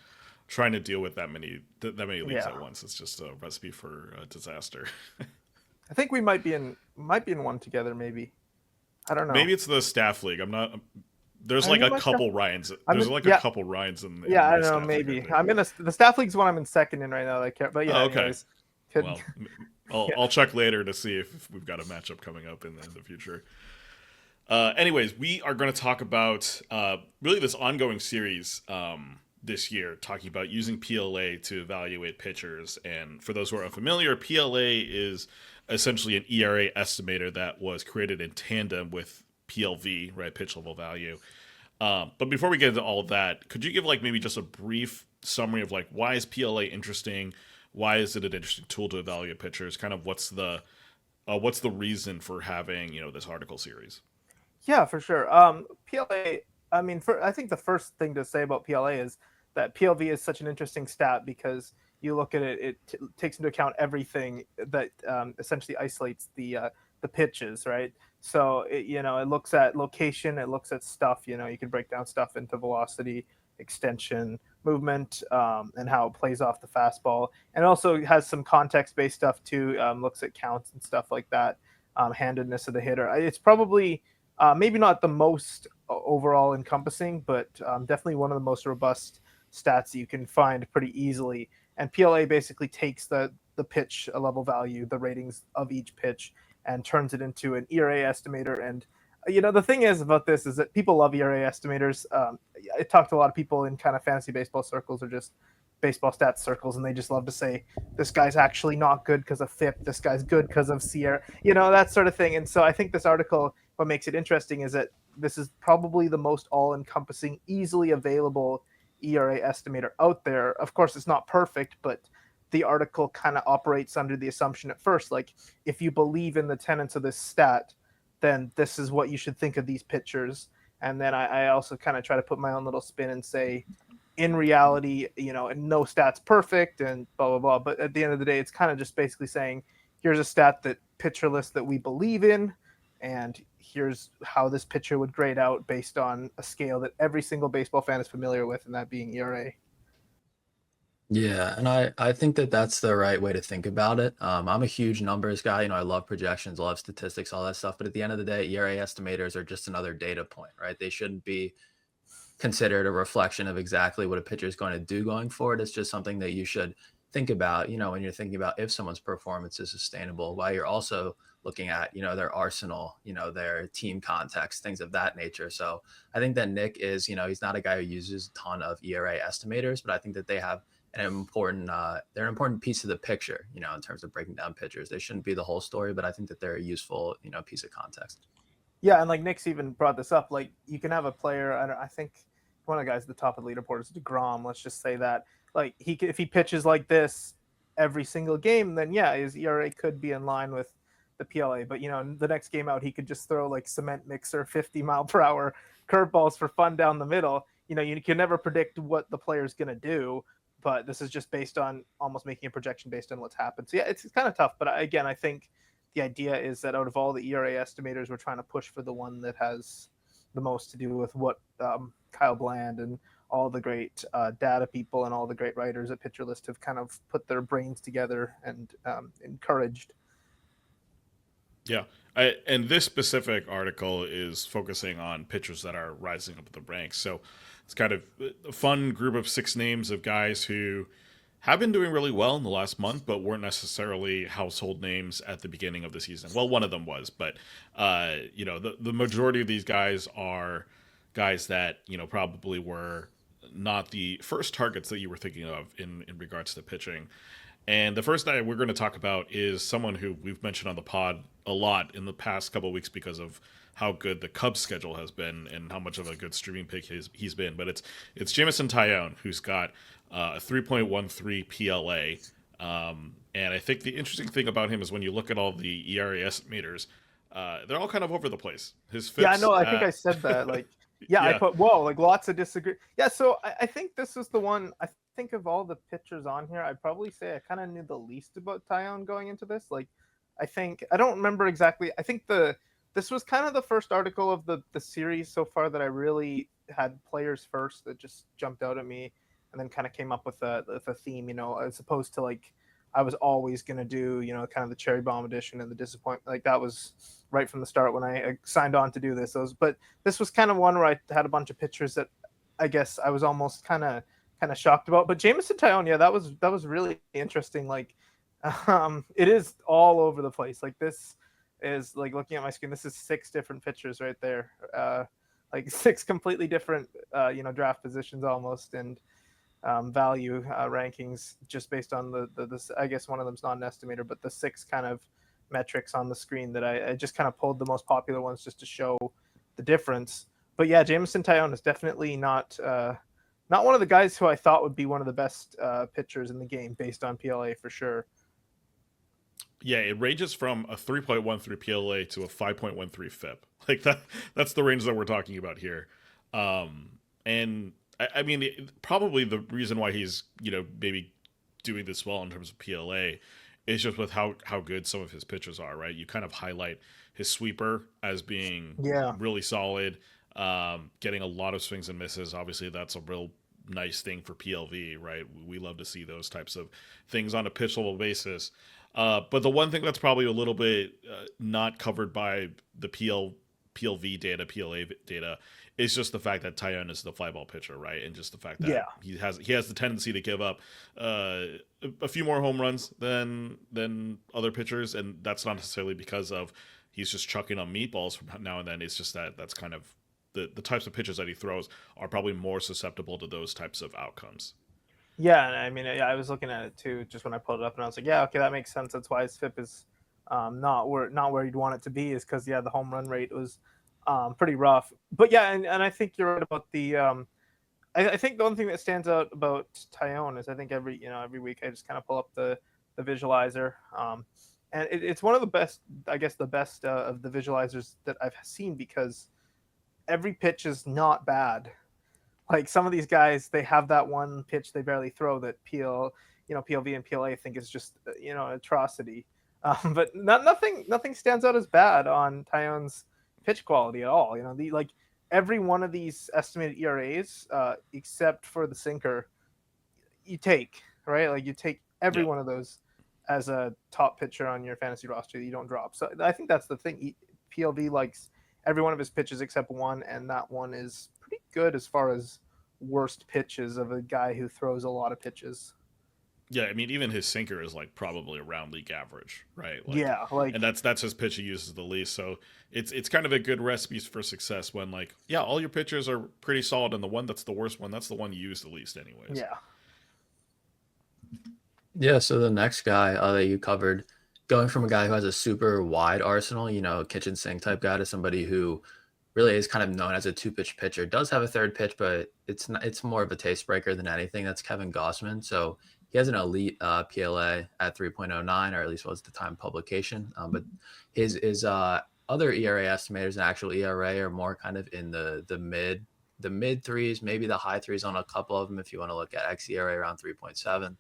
trying to deal with that many leagues at once is just a recipe for disaster. I think we might be in one together. Maybe, I don't know. Maybe it's the staff league. I'm not. There's like a couple Ryans. There's a couple Ryans in. Yeah, I don't know. Maybe I'm in the staff league's one I'm in second in right now. I care, but yeah. Okay. Well, I'll check later to see if we've got a matchup coming up in the future. Anyways, we are going to talk about really this ongoing series this year, talking about using PLA to evaluate pitchers. And for those who are unfamiliar, PLA is essentially an ERA estimator that was created in tandem with PLV, right, pitch level value. But before we get into all of that, could you give like maybe just a brief summary of like why is PLA interesting? Why is it an interesting tool to evaluate pitchers? Kind of what's the reason for having this article series? Yeah, for sure. PLA. I mean, I think the first thing to say about PLA is that PLV is such an interesting stat because you look at it, it takes into account everything that essentially isolates the pitches, right? So it looks at location, it looks at stuff. You can break down stuff into velocity, extension, movement, and how it plays off the fastball, and it also has some context-based stuff too. Looks at counts and stuff like that, handedness of the hitter. It's probably maybe not the most overall encompassing, but definitely one of the most robust stats that you can find pretty easily. And PLA basically takes the pitch level value, the ratings of each pitch, and turns it into an ERA estimator. And the thing is about this is that people love ERA estimators. I talked to a lot of people in kind of fantasy baseball circles or just baseball stats circles, and they just love to say this guy's actually not good because of FIP, this guy's good because of SIER, that sort of thing. And so I think this article, what makes it interesting is that this is probably the most all-encompassing, easily available ERA estimator out there. Of course, it's not perfect, but the article kind of operates under the assumption at first, like if you believe in the tenets of this stat, then this is what you should think of these pitchers. And then I also kind of try to put my own little spin and say, in reality, no stat's perfect and blah, blah, blah. But at the end of the day, it's kind of just basically saying, here's a stat that pitcher list that we believe in, and here's how this pitcher would grade out based on a scale that every single baseball fan is familiar with, and that being ERA. Yeah, and I think that that's the right way to think about it. I'm a huge numbers guy. I love projections, I love statistics, all that stuff. But at the end of the day, ERA estimators are just another data point, right? They shouldn't be considered a reflection of exactly what a pitcher is going to do going forward. It's just something that you should think about, when you're thinking about if someone's performance is sustainable, while you're also looking at, their arsenal, their team context, things of that nature. So I think that Nick is, he's not a guy who uses a ton of ERA estimators, but I think that they have they're an important piece of the picture, you know, in terms of breaking down pitchers. They shouldn't be the whole story, but I think that they're a useful, you know, piece of context. Yeah, and like Nick's even brought this up. Like you can have a player. I think one of the guys at the top of the leaderboard is DeGrom. Let's just say that. Like if he pitches like this every single game, then yeah, his ERA could be in line with the PLA. But you know, the next game out, he could just throw like cement mixer 50-mile-per-hour curveballs for fun down the middle. You know, you can never predict what the player's gonna do. But this is just based on almost making a projection based on what's happened. So yeah, it's kind of tough. But again, I think the idea is that out of all the ERA estimators, we're trying to push for the one that has the most to do with what Kyle Bland and all the great data people and all the great writers at Pitcher List have kind of put their brains together and encouraged. Yeah. And this specific article is focusing on pitchers that are rising up the ranks. So it's kind of a fun group of 6 names of guys who have been doing really well in the last month, but weren't necessarily household names at the beginning of the season. Well, one of them was, but you know, the majority of these guys are guys that, you know, probably were not the first targets that you were thinking of in regards to pitching. And the first guy we're going to talk about is someone who we've mentioned on the pod a lot in the past couple of weeks because of how good the Cubs schedule has been and how much of a good streaming pick he's been. But it's Jameson Taillon, who's got a 3.13 PLA. And I think the interesting thing about him is when you look at all the ERA estimators, they're all kind of over the place. His FIPS, yeah, no, I think I said that. Like, yeah, I put like lots of disagree. Yeah, so I think this is the one. I think of all the pitchers on here, I'd probably say I kind of knew the least about Taillon going into this. Like, I don't remember exactly. I think this was kind of the first article of the series so far that I really had players first that just jumped out at me, and then kind of came up with a theme, you know, as opposed to like I was always going to do, you know, kind of the cherry bomb edition and the disappointment. Like that was right from the start when I signed on to do this. But this was kind of one where I had a bunch of pictures that I guess I was almost kind of shocked about. But Jameson Taillon, yeah, that was really interesting. Like, it is all over the place. Like this is like looking at my screen. This is 6 different pictures right there. Like 6 completely different, you know, draft positions almost and value rankings just based on this. I guess one of them's not an estimator, but the 6 kind of metrics on the screen that I just kind of pulled the most popular ones just to show the difference. But yeah, Jameson Taillon is definitely not one of the guys who I thought would be one of the best pitchers in the game based on PLA for sure. Yeah, it ranges from a 3.13 PLA to a 5.13 FIP. Like that's the range that we're talking about here. And I mean, probably the reason why he's, you know, maybe doing this well in terms of PLA is just with how good some of his pitches are, right? You kind of highlight his sweeper as being really solid, getting a lot of swings and misses. Obviously, that's a real nice thing for PLV, right? We love to see those types of things on a pitchable basis. But the one thing that's probably a little bit not covered by the PLV data, PLA data, is just the fact that Taillon is the fly ball pitcher, right? And just the fact that he has the tendency to give up a few more home runs than other pitchers, and that's not necessarily because of he's just chucking on meatballs from now and then. It's just that's kind of the types of pitches that he throws are probably more susceptible to those types of outcomes. Yeah, and I mean, I was looking at it too, just when I pulled it up, and I was like, yeah, okay, that makes sense. That's why his FIP is not where you'd want it to be, is because the home run rate was pretty rough. But yeah, and I think you're right about the. I think the one thing that stands out about Taillon is I think every week I just kind of pull up the visualizer, and it's one of the best, I guess, the best of the visualizers that I've seen because every pitch is not bad. Like some of these guys, they have that one pitch they barely throw that PLV and PLA think is just an atrocity. But nothing stands out as bad on Taillon's pitch quality at all. You know, like every one of these estimated ERAs, except for the sinker, you take, right? Like you take every one of those as a top pitcher on your fantasy roster that you don't drop. So I think that's the thing. PLV likes every one of his pitches except one, and that one is pretty good as far as worst pitches of a guy who throws a lot of pitches. Yeah, I mean, even his sinker is like probably around league average, right? Like, yeah, like, and that's his pitch he uses the least. So it's kind of a good recipe for success when all your pitchers are pretty solid, and the one that's the worst one, that's the one you use the least, anyways. Yeah. Yeah, so the next guy that you covered, going from a guy who has a super wide arsenal, kitchen sink type guy, to somebody who really is kind of known as a two-pitch pitcher, does have a third pitch, but it's more of a taste breaker than anything. That's Kevin Gausman. So he has an elite PLA at 3.09, or at least was the time of publication. But his other ERA estimators and actual ERA are more kind of in the mid threes, maybe the high threes on a couple of them. If you want to look at xERA around 3.7.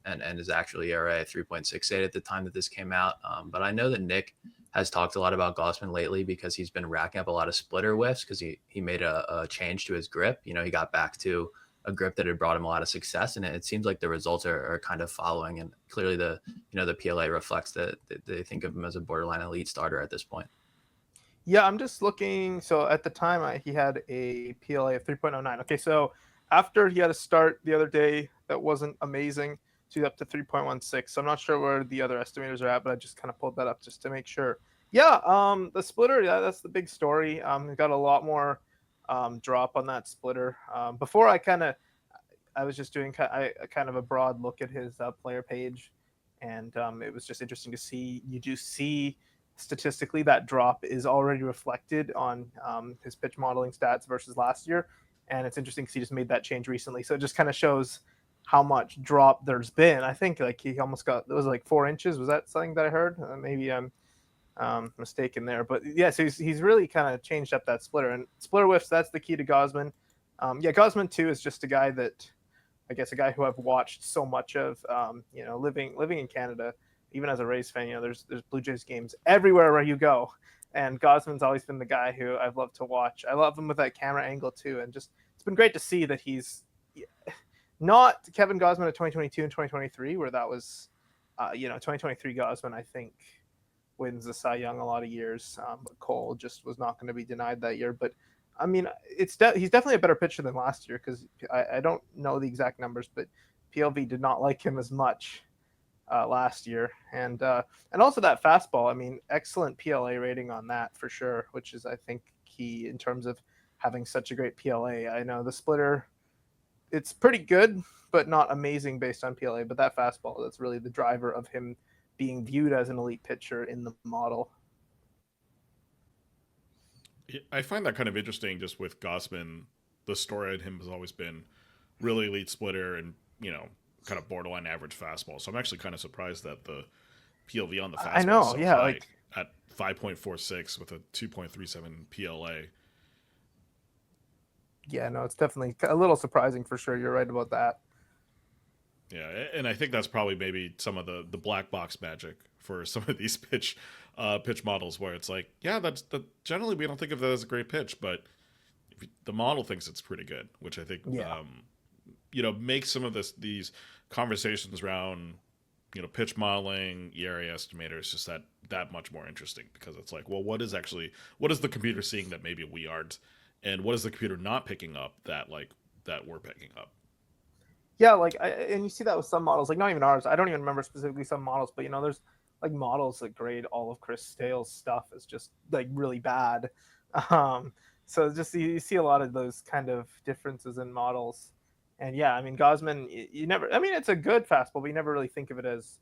And is actually ERA 3.68 at the time that this came out. But I know that Nick has talked a lot about Gausman lately because he's been racking up a lot of splitter whiffs because he made a change to his grip. He got back to a grip that had brought him a lot of success, and it seems like the results are kind of following. And clearly the PLA reflects that they think of him as a borderline elite starter at this point. Yeah, I'm just looking. So at the time, he had a PLA of 3.09. Okay, so after he had a start the other day that wasn't amazing, so he's up to 3.16. So I'm not sure where the other estimators are at, but I just kind of pulled that up just to make sure. Yeah, the splitter, yeah, that's the big story. He got a lot more drop on that splitter. Before I was just doing kind of a broad look at his player page, and it was just interesting to see. You do see statistically that drop is already reflected on his pitch modeling stats versus last year, and it's interesting because he just made that change recently. So it just kind of shows how much drop there's been. I think like he almost got, it was like 4 inches. Was that something that I heard? Maybe I'm mistaken there, but yeah, so he's really kind of changed up that splitter, and splitter whiffs, that's the key to Gausman. Yeah, Gausman too is just a guy that, I guess, a guy who I've watched so much of, living in Canada, even as a Rays fan. There's Blue Jays games everywhere where you go, and Gausman's always been the guy who I've loved to watch. I love him with that camera angle too, and just it's been great to see that he's not Kevin Gausman of 2022 and 2023, where that was, 2023 Gausman, I think, wins the Cy Young a lot of years, but Cole just was not going to be denied that year. But I mean, he's definitely a better pitcher than last year, because I don't know the exact numbers, but PLV did not like him as much last year, and also that fastball. I mean, excellent PLA rating on that for sure, which is, I think, key in terms of having such a great PLA. I know the splitter, it's pretty good, but not amazing based on PLA. But that fastball, that's really the driver of him being viewed as an elite pitcher in the model. I find that kind of interesting just with Gausman. The story on him has always been really elite splitter and, kind of borderline average fastball. So I'm actually kind of surprised that the PLV on the fastball I know, is so yeah, high like at 5.46 with a 2.37 PLA. Yeah, no, it's definitely a little surprising for sure. You're right about that. Yeah, and I think that's probably maybe some of the black box magic for some of these pitch models, where it's like, yeah, generally we don't think of that as a great pitch, but the model thinks it's pretty good, which I think makes some of these conversations around pitch modeling, ERA estimators, just that much more interesting, because it's like, well, what is the computer seeing that maybe we aren't, and what is the computer not picking up that we're picking up? Yeah, and you see that with some models, like not even ours. I don't even remember specifically some models, but there's like models that grade all of Chris Sale's stuff as just like really bad. So just you see a lot of those kind of differences in models. And yeah, I mean, Gausman, you never, I mean, it's a good fastball, but you never really think of it as,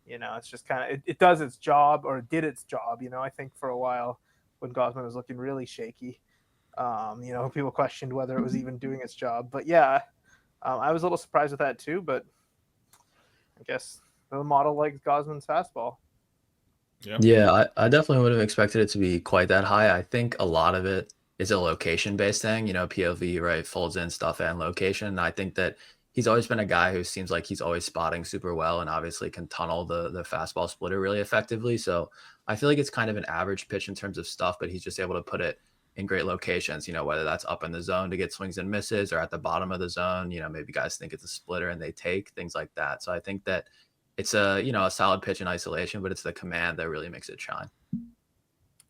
it's just kind of, it does its job, or did its job. I think for a while when Gausman was looking really shaky, people questioned whether it was even doing its job. But yeah, I was a little surprised with that too, but I guess the model likes Gausman's fastball. Yeah, I definitely would have expected it to be quite that high. I think a lot of it is a location-based thing. POV, right, folds in stuff and location. And I think that he's always been a guy who seems like he's always spotting super well, and obviously can tunnel the fastball splitter really effectively. So I feel like it's kind of an average pitch in terms of stuff, but he's just able to put it in great locations, whether that's up in the zone to get swings and misses, or at the bottom of the zone, maybe guys think it's a splitter and they take things like that. So I think that it's a solid pitch in isolation, but it's the command that really makes it shine.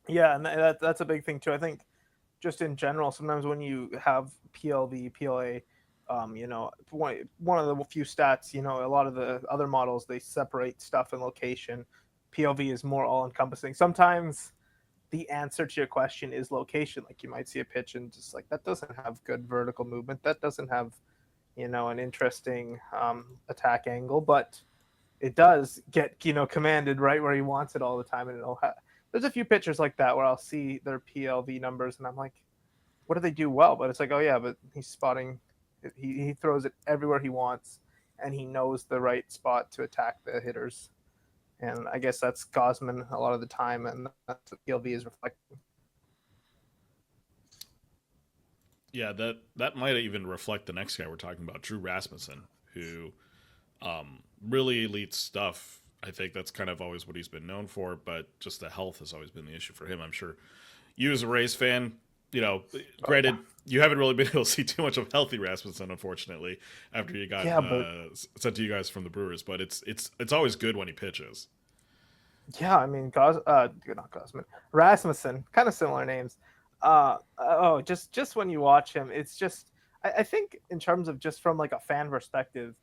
Yeah, and that's a big thing too. I think just in general, sometimes when you have PLV, PLA, one of the few stats, a lot of the other models, they separate stuff in location. PLV is more all encompassing. Sometimes the answer to your question is location. Like you might see a pitch and just like, that doesn't have good vertical movement. That doesn't have, an interesting attack angle, but it does get commanded right where he wants it all the time, and there's a few pitchers like that where I'll see their PLV numbers and I'm like, what do they do well? But it's like, oh yeah, but he's spotting. He throws it everywhere he wants, and he knows the right spot to attack the hitters. And I guess that's Gausman a lot of the time, and that's what PLV is reflecting. Yeah, that might even reflect the next guy we're talking about, Drew Rasmussen, who really elite stuff. I think that's kind of always what he's been known for, but just the health has always been the issue for him. I'm sure you as a Rays fan, granted, you haven't really been able to see too much of healthy Rasmussen, unfortunately, after you got sent to you guys from the Brewers. But it's always good when he pitches. Yeah, I mean, not Gausman, Rasmussen, kind of similar names. Just when you watch him, it's just I think in terms of just from like a fan perspective,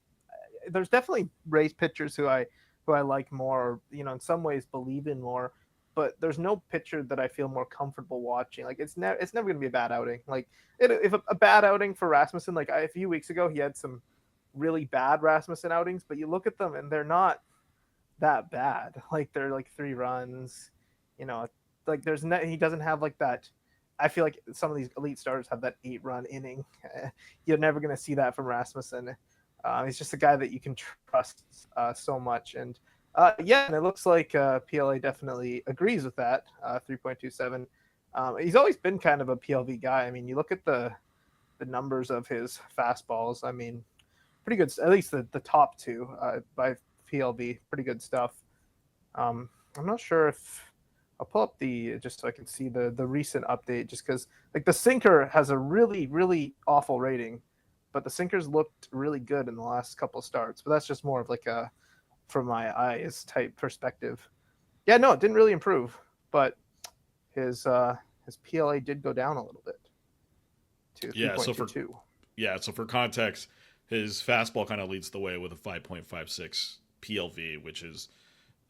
there's definitely Rays pitchers who I like more, in some ways believe in more, but there's no pitcher that I feel more comfortable watching. Like it's never going to be a bad outing. Like if a bad outing for Rasmussen, like a few weeks ago, he had some really bad Rasmussen outings, but you look at them and they're not that bad. Like they're like 3 runs, like he doesn't have like that. I feel like some of these elite starters have that 8-run inning. You're never going to see that from Rasmussen. He's just a guy that you can trust so much. And and it looks like PLA definitely agrees with that, 3.27. He's always been kind of a PLV guy. I mean, you look at the numbers of his fastballs. I mean, pretty good, at least the top 2 by PLV, pretty good stuff. I'm not sure if I'll pull up just so I can see the recent update, just because like the sinker has a really, really awful rating, but the sinkers looked really good in the last couple of starts. But that's just more of like a from my eyes type perspective. Yeah, no, it didn't really improve, but his PLA did go down a little bit to 3.22. So for context, his fastball kind of leads the way with a 5.56 PLV, which is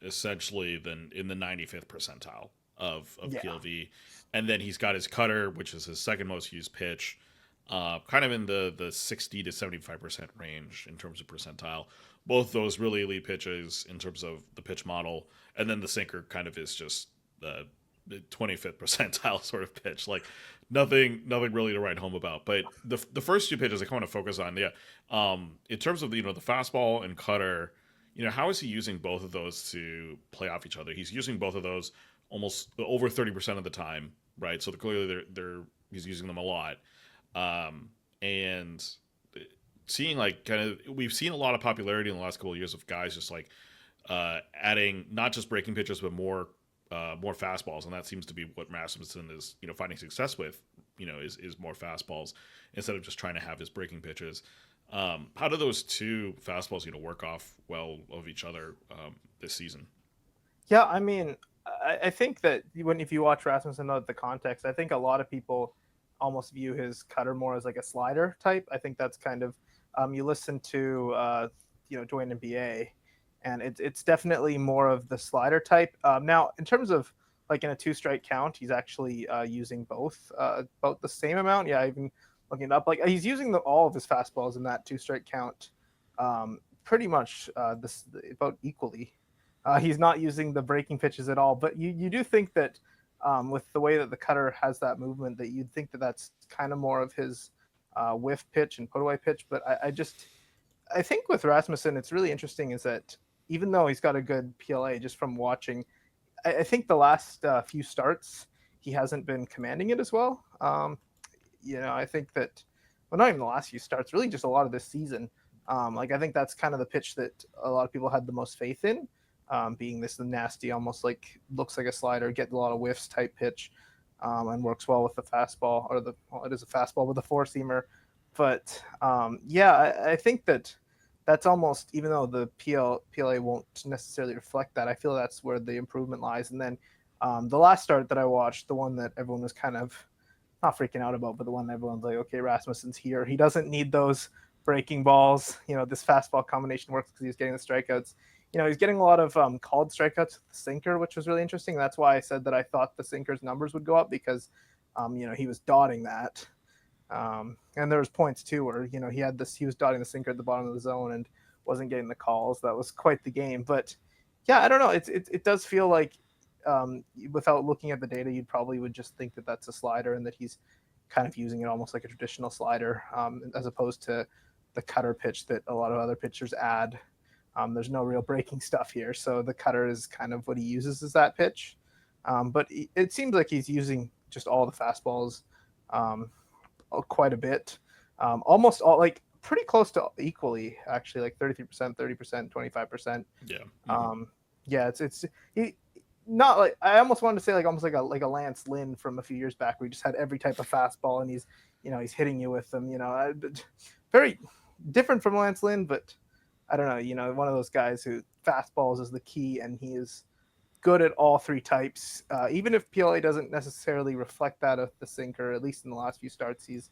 essentially then in the 95th percentile of PLV. And then he's got his cutter, which is his second most used pitch, kind of in the 60 to 75% range in terms of percentile. Both those really elite pitches in terms of the pitch model. And then the sinker kind of is just the 25th percentile sort of pitch. Like nothing really to write home about. But the first 2 pitches I kind of want to focus on, in terms of the fastball and cutter, how is he using both of those to play off each other? He's using both of those almost over 30% of the time, right? So clearly he's using them a lot. And seeing like we've seen a lot of popularity in the last couple of years of guys just like adding not just breaking pitches but more fastballs, and that seems to be what Rasmussen is finding success with. Is more fastballs instead of just trying to have his breaking pitches. How do those 2 fastballs work off well of each other this season? Yeah, I mean, I think that if you watch Rasmussen, know the context, I think a lot of people almost view his cutter more as like a slider type. I think that's kind of you listen to Dwayne and BA, and it's definitely more of the slider type. Now, in terms of like in a 2-strike count, he's actually using both about the same amount. Yeah, even looking it up, like he's using all of his fastballs in that 2-strike count, pretty much about equally. He's not using the breaking pitches at all, but you do think that with the way that the cutter has that movement, that you'd think that that's kind of more of his whiff pitch and put away pitch. But I think with Rasmussen, it's really interesting is that even though he's got a good PLA, just from watching, I think the last few starts he hasn't been commanding it as well. I think that, well, not even the last few starts, really just a lot of this season. Like I think that's kind of the pitch that a lot of people had the most faith in, being this nasty, almost like looks like a slider, get a lot of whiffs type pitch, and works well with the fastball, or it is a fastball with a 4-seamer. But I think that's almost, even though the PLA won't necessarily reflect that, I feel that's where the improvement lies. And then the last start that I watched, the one that everyone was kind of not freaking out about, but the one that everyone's like, okay, Rasmussen's here. He doesn't need those breaking balls. This fastball combination works because he's getting the strikeouts. He's getting a lot of called strikeouts with the sinker, which was really interesting. That's why I said that I thought the sinker's numbers would go up because, he was dotting that. And there was points too where he was dotting the sinker at the bottom of the zone and wasn't getting the calls. That was quite the game. But yeah, I don't know. It does feel like without looking at the data, you probably would just think that that's a slider and that he's kind of using it almost like a traditional slider, as opposed to the cutter pitch that a lot of other pitchers add. There's no real breaking stuff here, so the cutter is kind of what he uses as that pitch. But it seems like he's using just all the fastballs quite a bit, almost all, like pretty close to equally actually, like 33%, 30%, 25%. Yeah. It's not like, I almost wanted to say like almost like a Lance Lynn from a few years back where he just had every type of fastball and he's hitting you with them. Very different from Lance Lynn, but I don't know. One of those guys who fastballs is the key, and he is good at all three types. Even if PLA doesn't necessarily reflect that of the sinker, at least in the last few starts, he's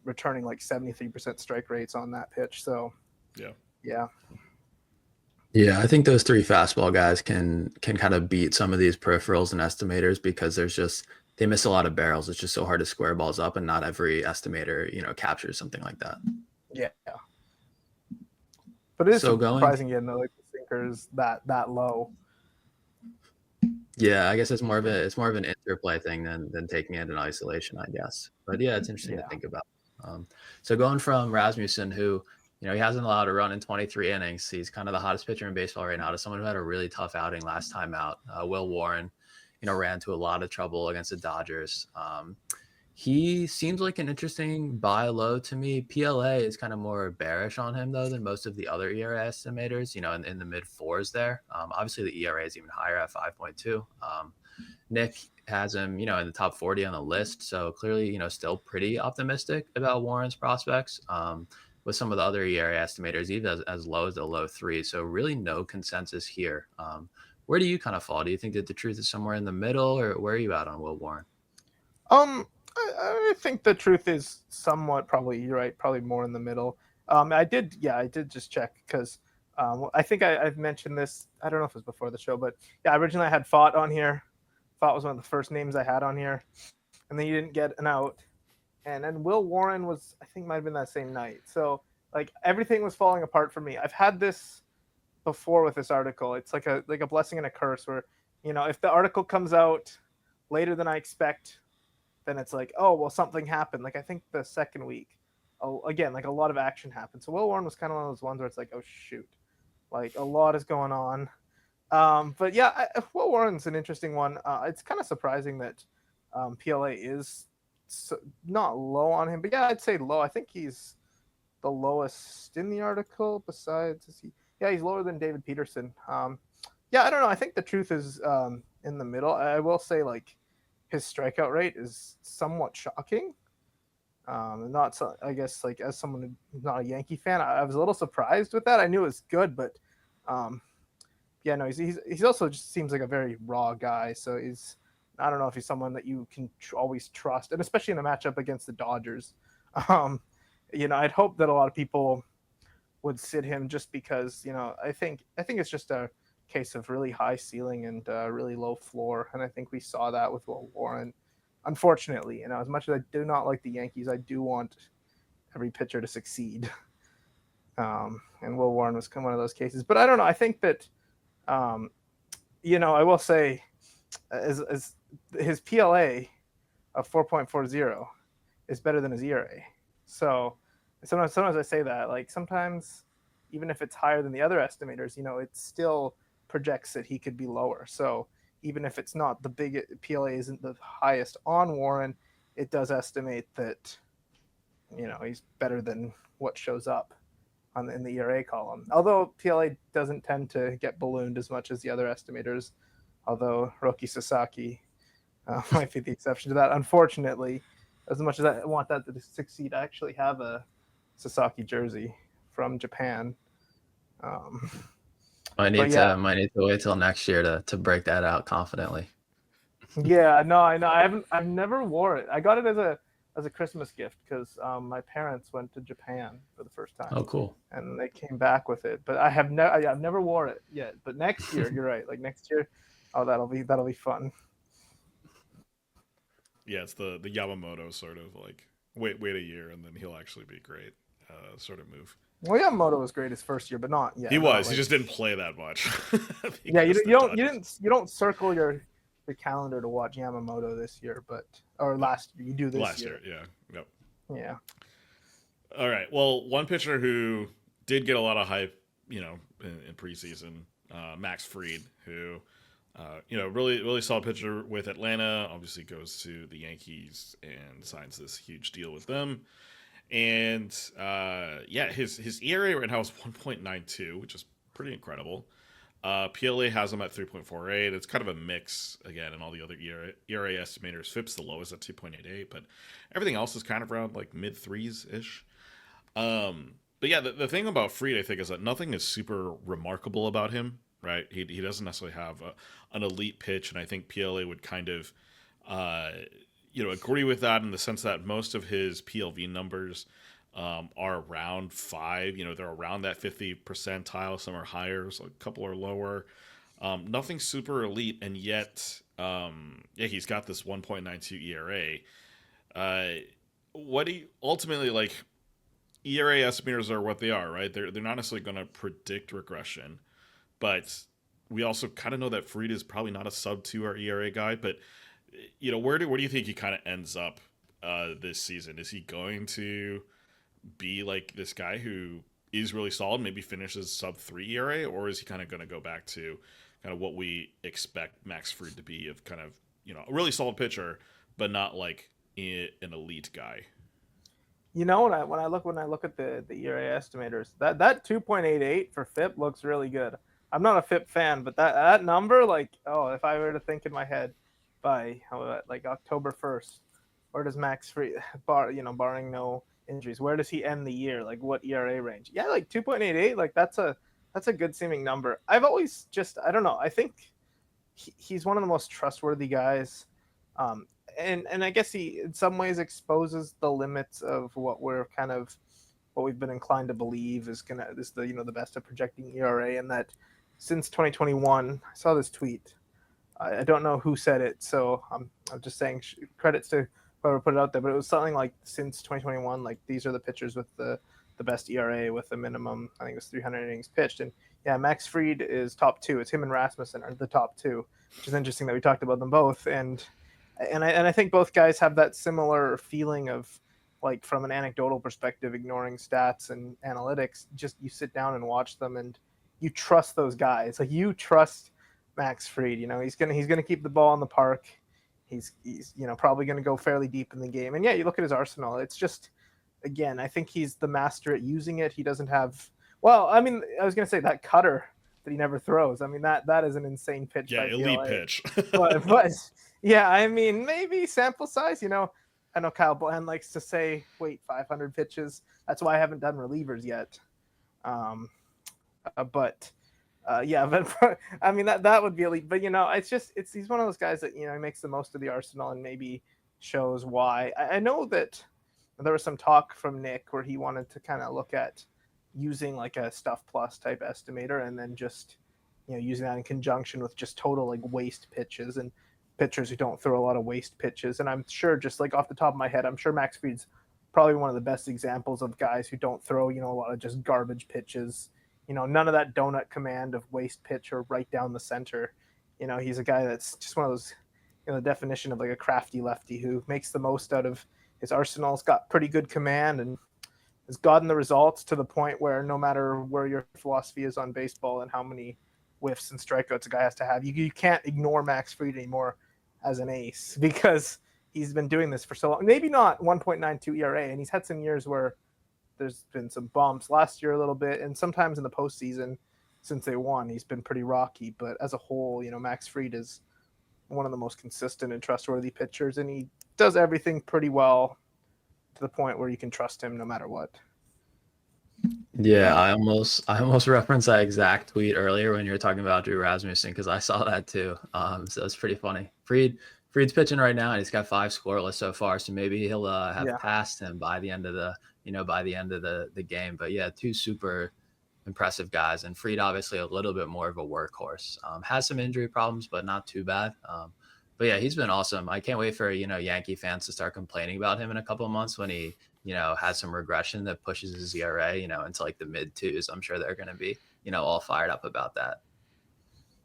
returning like 73% strike rates on that pitch. So yeah. I think those three fastball guys can kind of beat some of these peripherals and estimators because they miss a lot of barrels. It's just so hard to square balls up, and not every estimator captures something like that. Yeah. But it is surprising, like the sinker is that low. Yeah, I guess it's more of an interplay thing than taking it in isolation, I guess. But yeah, it's interesting to think about. So going from Rasmussen, who he hasn't allowed a run in 23 innings, he's kind of the hottest pitcher in baseball right now, to someone who had a really tough outing last time out. Will Warren, ran into a lot of trouble against the Dodgers. He seems like an interesting buy low to me. PLA is kind of more bearish on him, though, than most of the other ERA estimators, in the mid fours there. Obviously, the ERA is even higher at 5.2. Nick has him, in the top 40 on the list. So clearly, still pretty optimistic about Warren's prospects, with some of the other ERA estimators, even as low as the low 3. So really no consensus here. Where do you kind of fall? Do you think that the truth is somewhere in the middle, or where are you at on Will Warren? I think the truth is somewhat, probably, you're right, probably more in the middle. I did just check because I think I've mentioned this. I don't know if it was before the show, but yeah, originally I had Fott on here. Fott was one of the first names I had on here, and then you didn't get an out. And then Will Warren was, I think, might have been that same night. So like everything was falling apart for me. I've had this before with this article. It's like a blessing and a curse where, if the article comes out later than I expect, then it's like, oh, well, something happened. Like I think the second week, again, like a lot of action happened. So Will Warren was kind of one of those ones where it's like, oh shoot, like a lot is going on. But yeah, Will Warren's an interesting one. It's kind of surprising that PLA is not low on him, but yeah, I'd say low. I think he's the lowest in the article. Besides, he's lower than David Peterson. Yeah, I don't know. I think the truth is in the middle. I will say, like, his strikeout rate is somewhat shocking. Not so, I guess, like, as someone who's not a Yankee fan, I was a little surprised with that. I knew it was good, but yeah, no, he's also just seems like a very raw guy. So I don't know if he's someone that you can always trust, and especially in a matchup against the Dodgers. I'd hope that a lot of people would sit him just because, I think it's just a case of really high ceiling and really low floor, and I think we saw that with Will Warren. Unfortunately, as much as I do not like the Yankees, I do want every pitcher to succeed. And Will Warren was one of those cases. But I don't know. I think that, I will say, as his PLA of 4.40 is better than his ERA. So sometimes I say that, like, sometimes even if it's higher than the other estimators, it still projects that he could be lower. So even if it's not the big, PLA isn't the highest on Warren, it does estimate that, he's better than what shows up in the ERA column. Although PLA doesn't tend to get ballooned as much as the other estimators, although Roki Sasaki might be the exception to that. Unfortunately, as much as I want that to succeed, I actually have a Sasaki jersey from Japan. I need to wait till next year to break that out confidently. Yeah, no, I know. I've never wore it. I got it as a Christmas gift because my parents went to Japan for the first time. Oh, cool! And they came back with it, but I've never wore it yet. But next year, you're right. Like next year, oh, that'll be fun. Yeah, it's the Yamamoto sort of like wait a year, and then he'll actually be great. Sort of move. Well, Yamamoto was great his first year, but not He was. Like, he just didn't play that much. yeah, you don't circle your calendar to watch Yamamoto this year, or last year. You do this last year. Yeah. Yep. Yeah. All right. Well, one pitcher who did get a lot of hype, in preseason, Max Fried, who, really solid pitcher with Atlanta. Obviously, goes to the Yankees and signs this huge deal with them. And his ERA right now is 1.92, which is pretty incredible. PLA has him at 3.48. It's kind of a mix again, and all the other ERA estimators. FIP's the lowest at 2.88, but everything else is kind of around like mid threes ish. But yeah, the thing about Fried, I think, is that nothing is super remarkable about him, right? He doesn't necessarily have an elite pitch, and I think PLA would kind of agree with that in the sense that most of his PLV numbers are around 5. They're around that 50 percentile. Some are higher, so a couple are lower. Nothing super elite, and yet, he's got this 1.92 ERA. What do you ultimately like? ERA estimators are what they are, right? They're not necessarily going to predict regression, but we also kind of know that Fried is probably not a sub 2 or ERA guy, but where do you think he kind of ends up this season? Is he going to be like this guy who is really solid, maybe finishes sub 3 ERA, or is he kind of going to go back to kind of what we expect Max Fried to be, of kind of a really solid pitcher, but not like an elite guy? When I look at the ERA estimators, that 2.88 for FIP looks really good. I'm not a FIP fan, but that number, like, if I were to think in my head, by like October 1st, where does Max Fried, barring no injuries, where does he end the year? Like, what ERA range? Yeah, like 2.88. Like, that's a good seeming number. I've always I don't know. I think he's one of the most trustworthy guys, and I guess he in some ways exposes the limits of what we've been inclined to believe is the best at projecting ERA, and that since 2021, I saw this tweet. I don't know who said it, so I'm just saying credits to whoever put it out there. But it was something like, since 2021, like, these are the pitchers with the best ERA with a minimum, I think it was 300 innings pitched. And yeah, Max Fried is top 2. It's him and Rasmussen are the top 2, which is interesting that we talked about them both. And I think both guys have that similar feeling of, like, from an anecdotal perspective, ignoring stats and analytics, just you sit down and watch them and you trust those guys. Like, you trust Max Fried. He's gonna keep the ball in the park. He's probably gonna go fairly deep in the game. And yeah, you look at his arsenal. It's just, again, I think he's the master at using it. He doesn't have. Well, I mean, I was gonna say that cutter that he never throws. I mean, that is an insane pitch. Yeah, elite PLA. pitch. but yeah, I mean, maybe sample size. I know Kyle Bland likes to say, wait, 500 pitches. That's why I haven't done relievers yet. But I mean, that would be elite. But he's one of those guys that he makes the most of the arsenal and maybe shows why. I know that there was some talk from Nick where he wanted to kind of look at using like a stuff plus type estimator, and then just using that in conjunction with just total like waste pitches and pitchers who don't throw a lot of waste pitches. And I'm sure, just like off the top of my head, I'm sure Max Fried's probably one of the best examples of guys who don't throw a lot of just garbage pitches. None of that donut command of waste pitch or right down the center. He's a guy that's just one of those, the definition of like a crafty lefty who makes the most out of his arsenal. Has got pretty good command and has gotten the results to the point where no matter where your philosophy is on baseball and how many whiffs and strikeouts a guy has to have, you can't ignore Max Fried anymore as an ace, because he's been doing this for so long. Maybe not 1.92 ERA, and he's had some years where there's been some bumps. Last year a little bit, and sometimes in the postseason since they won, he's been pretty rocky. But as a whole, Max Fried is one of the most consistent and trustworthy pitchers, and he does everything pretty well to the point where you can trust him no matter what. Yeah, I almost referenced that exact tweet earlier when you were talking about Drew Rasmussen, because I saw that too. So it's pretty funny. Fried's pitching right now, and he's got 5 scoreless so far. So maybe he'll have passed him by the end of the game. But yeah, 2 super impressive guys, and Fried obviously a little bit more of a workhorse. Has some injury problems, but not too bad. But yeah, he's been awesome. I can't wait for, Yankee fans to start complaining about him in a couple of months when he, has some regression that pushes his ERA, into like the mid twos. I'm sure they're going to be, all fired up about that.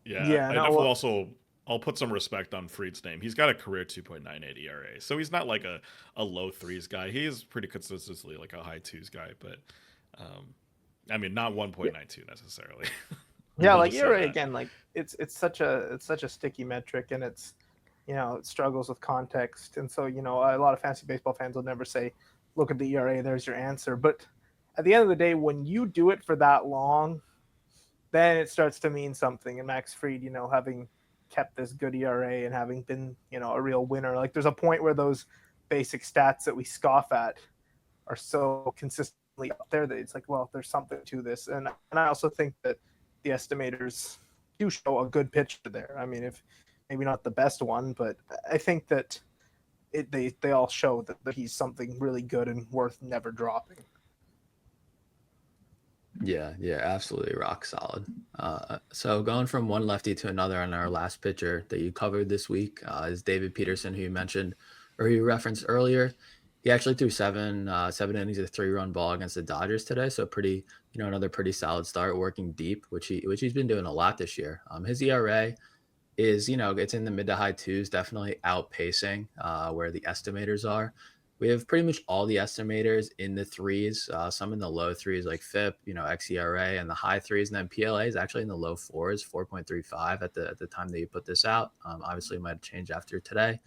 Yeah, Yeah, I no, definitely also I'll put some respect on Fried's name. He's got a career 2.98 ERA, so he's not like a low threes guy. He is pretty consistently like a high twos guy, but I mean not 1.92 necessarily. yeah, We'll like just say ERA that. again, like it's such a sticky metric, and it's it struggles with context, and so a lot of fantasy baseball fans will never say, look at the ERA, there's your answer. But at the end of the day, when you do it for that long, then it starts to mean something. And Max Fried, having kept this good ERA and having been a real winner, like there's a point where those basic stats that we scoff at are so consistently up there that it's like, well, there's something to this. And I also think that the estimators do show a good picture there. I mean, if maybe not the best one, but I think that they all show that he's something really good and worth never dropping. Yeah, absolutely rock solid. So going from one lefty to another on our last pitcher that you covered this week is David Peterson, who you mentioned or you referenced earlier. He actually threw seven innings of 3-run ball against the Dodgers today. So pretty, another pretty solid start, working deep, which he's been doing a lot this year. His ERA is, it's in the mid to high twos, definitely outpacing where the estimators are. We have pretty much all the estimators in the threes, some in the low threes like FIP, XERA, and the high threes. And then PLA is actually in the low fours, 4.35 at the time that you put this out. Obviously, it might change after today,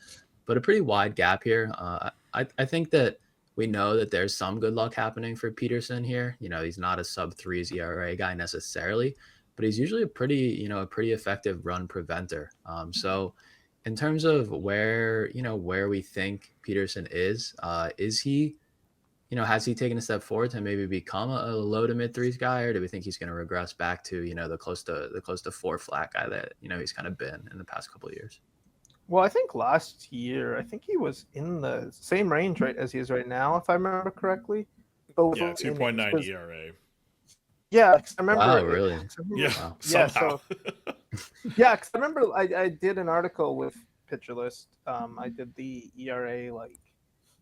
but a pretty wide gap here. I think that we know that there's some good luck happening for Peterson here. He's not a sub threes ERA guy necessarily, but he's usually a pretty effective run preventer. So in terms of where we think Peterson is he, has he taken a step forward to maybe become a low to mid threes guy, or do we think he's going to regress back to, the close to 4 flat guy that, he's kind of been in the past couple of years? Well, I think last year, I think he was in the same range, right, as he is right now, if I remember correctly. Both Yeah, innings, 2.9 ERA. yeah, 'cause I remember. Wow, really? Yeah, Wow. Yeah, somehow. so yeah, because I remember I did an article with Pitcher List. I did the ERA, like,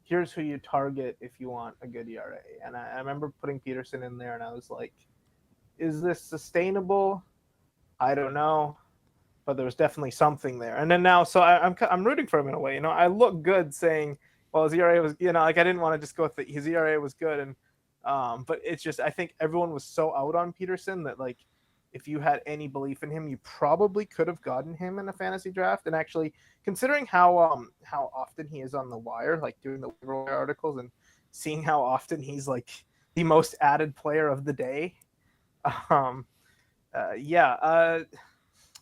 here's who you target if you want a good ERA, and I remember putting Peterson in there, and I was like, is this sustainable? I don't know, but there was definitely something there. And then now, so I'm rooting for him in a way. I look good saying, well, his ERA was, like I didn't want to just go with his ERA was good, and but it's just I think everyone was so out on Peterson that, like, if you had any belief in him, you probably could have gotten him in a fantasy draft. And actually, considering how often he is on the wire, like doing the waiver wire articles and seeing how often he's like the most added player of the day,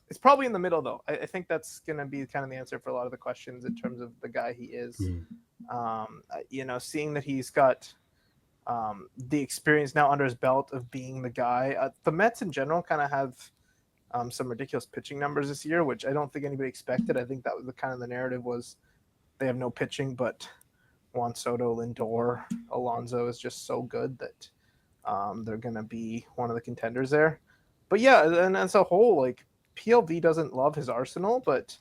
it's probably in the middle though. I think that's going to be kind of the answer for a lot of the questions in terms of the guy he is. Seeing that he's got the experience now under his belt of being the guy. The Mets in general kind of have some ridiculous pitching numbers this year, which I don't think anybody expected. I think that was the narrative was they have no pitching, but Juan Soto, Lindor, Alonso is just so good that they're going to be one of the contenders there. But yeah, and as a whole, like, PLV doesn't love his arsenal, but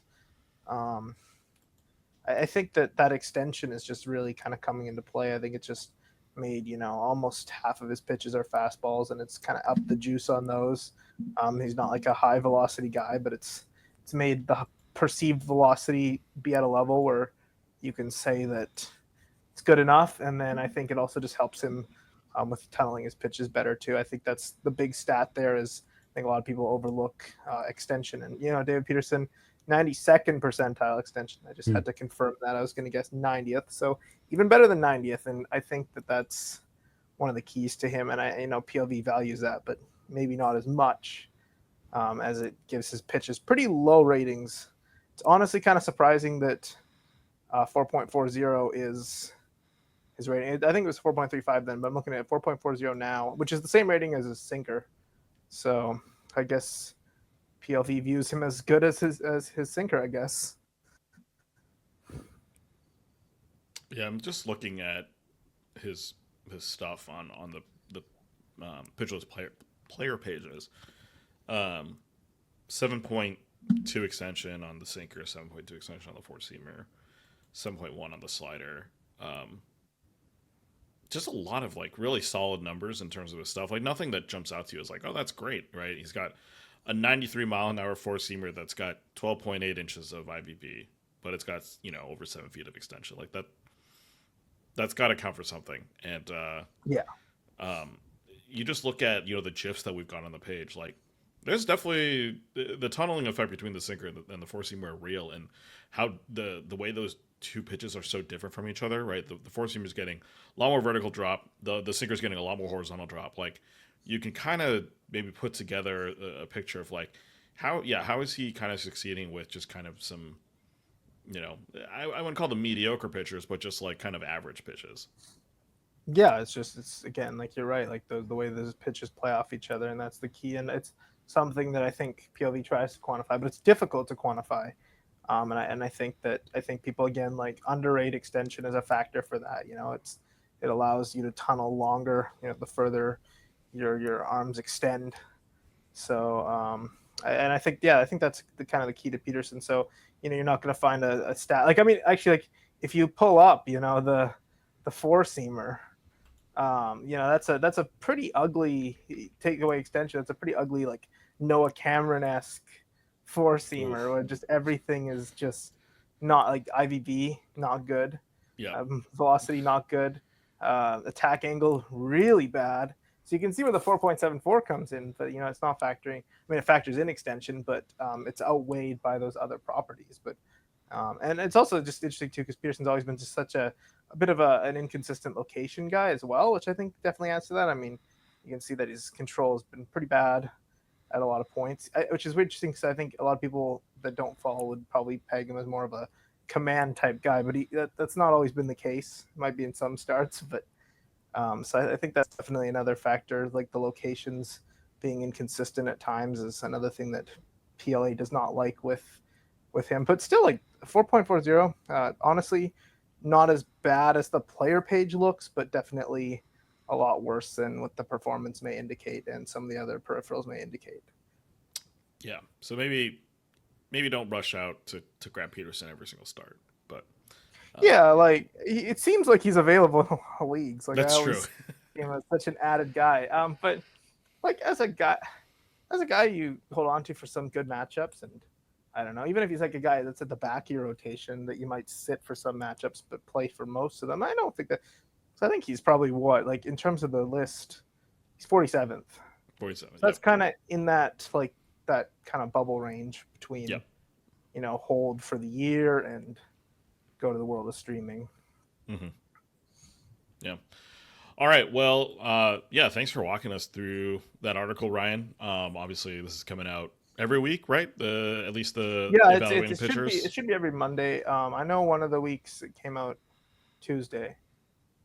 I think that extension is just really kind of coming into play. I think it's just made almost half of his pitches are fastballs, and it's kind of up the juice on those. He's not like a high velocity guy, but it's made the perceived velocity be at a level where you can say that it's good enough. And then I think it also just helps him with tunneling his pitches better too. I think that's the big stat there. Is I think a lot of people overlook extension, and David Peterson, 92nd percentile extension. I just had to confirm that. I was going to guess 90th, so even better than 90th. And I think that that's one of the keys to him. And I PLV values that, but maybe not as much as it gives his pitches pretty low ratings. It's honestly kind of surprising that 4.40 is his rating. I think it was 4.35 then, but I'm looking at 4.40 now, which is the same rating as his sinker. So I guess PLV views him as good as his sinker, I guess. Yeah, I'm just looking at his stuff on the Pitcherless player pages. 7.0 2 extension on the sinker, 7.2 extension on the four seamer, 7.1 on the slider. Just a lot of like really solid numbers in terms of his stuff. Like nothing that jumps out to you is like, oh, that's great, right? He's got a 93-mile-an-hour four seamer that's got 12.8 inches of IVP, but it's got over 7 feet of extension. Like that. That's got to count for something. And Yeah. You just look at the gifs that we've got on the page. Like there's definitely the tunneling effect between the sinker and the four seamer are real, and how the way those two pitches are so different from each other. Right, the four seamer is getting a lot more vertical drop. The sinker is getting a lot more horizontal drop. Like you can kind of maybe put together a picture of like how is he kind of succeeding with just kind of some I wouldn't call them mediocre pitchers, but just like kind of average pitches. Yeah, it's again, like you're right, like the way those pitches play off each other, and that's the key. And it's something that I think PLV tries to quantify, but it's difficult to quantify. And I think people again like underrate extension as a factor for that. It allows you to tunnel longer. The further your arms extend. So I think that's the kind of the key to Peterson. So you're not going to find a stat like actually like if you pull up the four seamer. That's a pretty ugly takeaway extension. It's a pretty ugly like Noah Cameron-esque four seamer where just everything is just not like IVB, not good. Yeah. Velocity not good. Attack angle really bad. So you can see where the 4.74 comes in, but it's not factoring. I mean, it factors in extension, but it's outweighed by those other properties. But and it's also just interesting too because Peterson's always been just such a bit of an inconsistent location guy as well, which I think definitely adds to that. I mean, you can see that his control has been pretty bad at a lot of points, which is interesting because I think a lot of people that don't follow would probably peg him as more of a command type guy, but that's not always been the case. It might be in some starts, but so I think that's definitely another factor. Like the locations being inconsistent at times is another thing that PLA does not like with him. But still, like 4.40, honestly, not as bad as the player page looks, but definitely a lot worse than what the performance may indicate and some of the other peripherals may indicate. Yeah. So maybe don't rush out to grab Peterson every single start, but yeah, like it seems like he's available in a lot of leagues. Like that's true. As such an added guy. But like as a guy you hold on to for some good matchups, and I don't know, even if he's like a guy that's at the back of your rotation that you might sit for some matchups but play for most of them. I don't think that. So I think he's probably like in terms of the list, he's 47th. 47. So that's kind of in that like that kind of bubble range between hold for the year and go to the world of streaming. Mm-hmm. Yeah. All right. Well, thanks for walking us through that article, Ryan. Obviously, this is coming out every week, right? At least the evaluating pitchers. It should be every Monday. I know one of the weeks it came out Tuesday,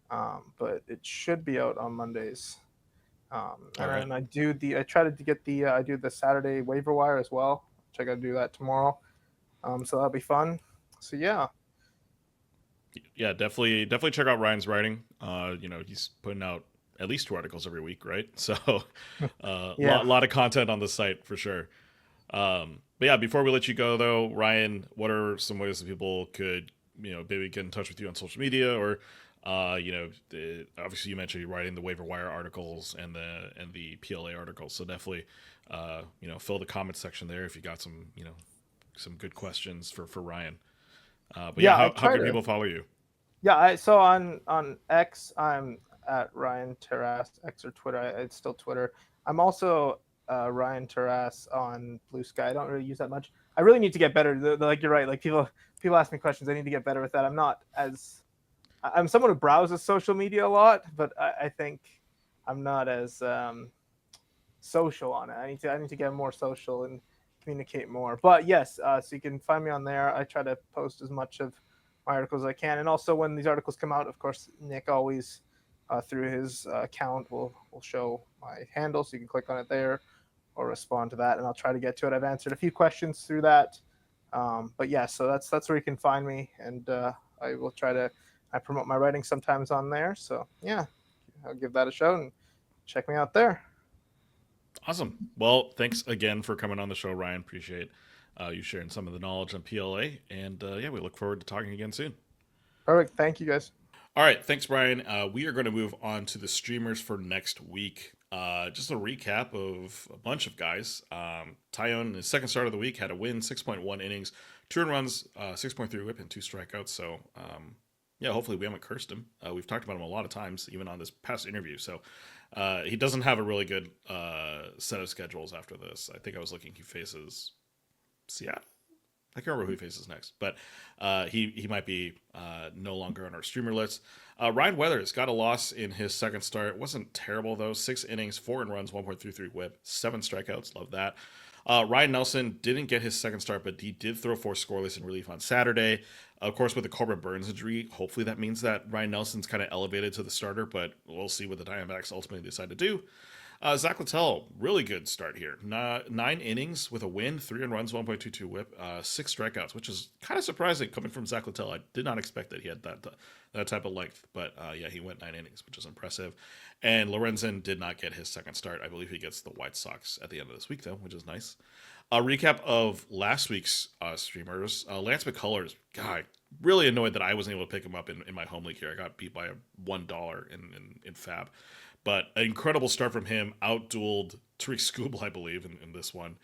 but it should be out on Mondays. And I try to get I do the Saturday waiver wire as well, which I got to do that tomorrow. So that'll be fun. So yeah. Yeah, definitely check out Ryan's writing. He's putting out at least 2 articles every week, right? So a lot of content on the site for sure. But yeah, before we let you go though, Ryan, what are some ways that people could, maybe get in touch with you on social media, or obviously you mentioned you're writing the waiver wire articles and the PLA articles. So definitely, fill the comment section there if you got some good questions for Ryan. But how can people follow you? Yeah, so on X, I'm at Ryan Terras, X or Twitter. It's still Twitter. I'm also Ryan Terras on Blue Sky. I don't really use that much. I really need to get better. Like you're right. Like people ask me questions. I need to get better with that. I'm someone who browses social media a lot, but I think I'm not as social on it. I need to get more social and communicate more. But yes, so you can find me on there. I try to post as much of my articles as I can, and also when these articles come out, of course, Nick always through his account will show my handle, so you can click on it there or respond to that, and I'll try to get to it. I've answered a few questions through that, but yeah, so that's where you can find me, and I will try to. I promote my writing sometimes on there, so yeah, I'll give that a show and check me out there. Awesome. Well, thanks again for coming on the show, Ryan. Appreciate you sharing some of the knowledge on PLA. And yeah, we look forward to talking again soon. Perfect. Thank you, guys. All right, thanks, Brian. We are going to move on to the streamers for next week. Just a recap of a bunch of guys. TAILLON, his second start of the week, had a win, 6.1 innings, 2 earned runs, 6.3 whip, and 2 strikeouts. So, yeah, hopefully we haven't cursed him. We've talked about him a lot of times, even on this past interview. So, he doesn't have a really good set of schedules after this. I think I was looking, he faces Seattle. I can't remember who he faces next, but he might be no longer on our streamer list. Ryan Weathers got a loss in his second start. Wasn't terrible, though. 6 innings, 4 earned runs, 1.33 whip, 7 strikeouts. Love that. Ryan Nelson didn't get his second start, but he did throw 4 scoreless in relief on Saturday. Of course, with the Corbin Burns injury, hopefully that means that Ryan Nelson's kind of elevated to the starter, but we'll see what the Diamondbacks ultimately decide to do. Zach Littell, really good start here. 9 innings with a win, 3 earned runs, 1.22 whip, 6 strikeouts, which is kind of surprising coming from Zach Littell. I did not expect that he had that type of length, but yeah, he went 9 innings, which is impressive. And Lorenzen did not get his second start. I believe he gets the White Sox at the end of this week, though, which is nice. A recap of last week's streamers. Lance McCullers, God, really annoyed that I wasn't able to pick him up in my home league here. I got beat by $1 in Fab. But an incredible start from him. Outdueled Tariq Skubal, I believe, in this one.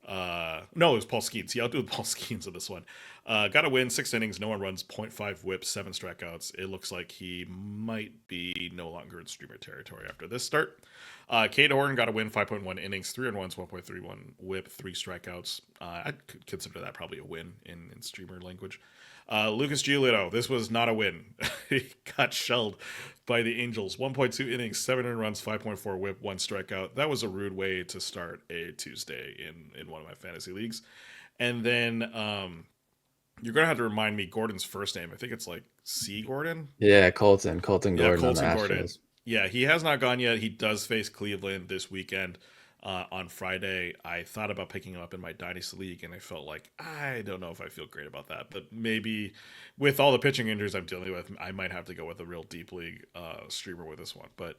No, it was Paul Skeens. He outdueled Paul Skeens in this one. Got a win, 6 innings, no one runs, 0.5 whip, 7 strikeouts. It looks like he might be no longer in streamer territory after this start. Cade Horn got a win, 5.1 innings, 3 earned runs, 1.31 whip, 3 strikeouts. I'd consider that probably a win in streamer language. Lucas Giolito, this was not a win. He got shelled by the Angels. 1.2 innings, 7 earned runs, 5.4 whip, 1 strikeout. That was a rude way to start a Tuesday in one of my fantasy leagues. And then you're going to have to remind me Gordon's first name. I think it's like C. Gordon? Yeah, Colton Gordon. Yeah, on the Colton Gordon. Astros. Yeah, he has not gone yet. He does face Cleveland this weekend. On Friday, I thought about picking him up in my Dynasty League, and I felt like, I don't know if I feel great about that. But maybe with all the pitching injuries I'm dealing with, I might have to go with a real deep league streamer with this one. But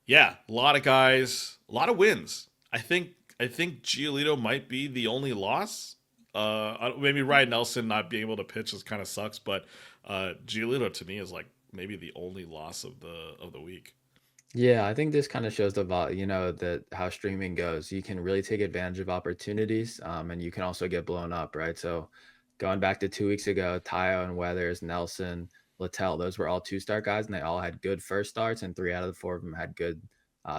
yeah, a lot of guys, a lot of wins. I think Giolito might be the only loss. Maybe Ryan Nelson not being able to pitch is kind of sucks, but Giolito to me is like maybe the only loss of the week. Yeah, I think this kind of shows that how streaming goes. You can really take advantage of opportunities, and you can also get blown up, right? So going back to 2 weeks ago, TAILLON, Weathers, Nelson, Littell, those were all 2-star guys, and they all had good first starts, and 3 out of the 4 of them had good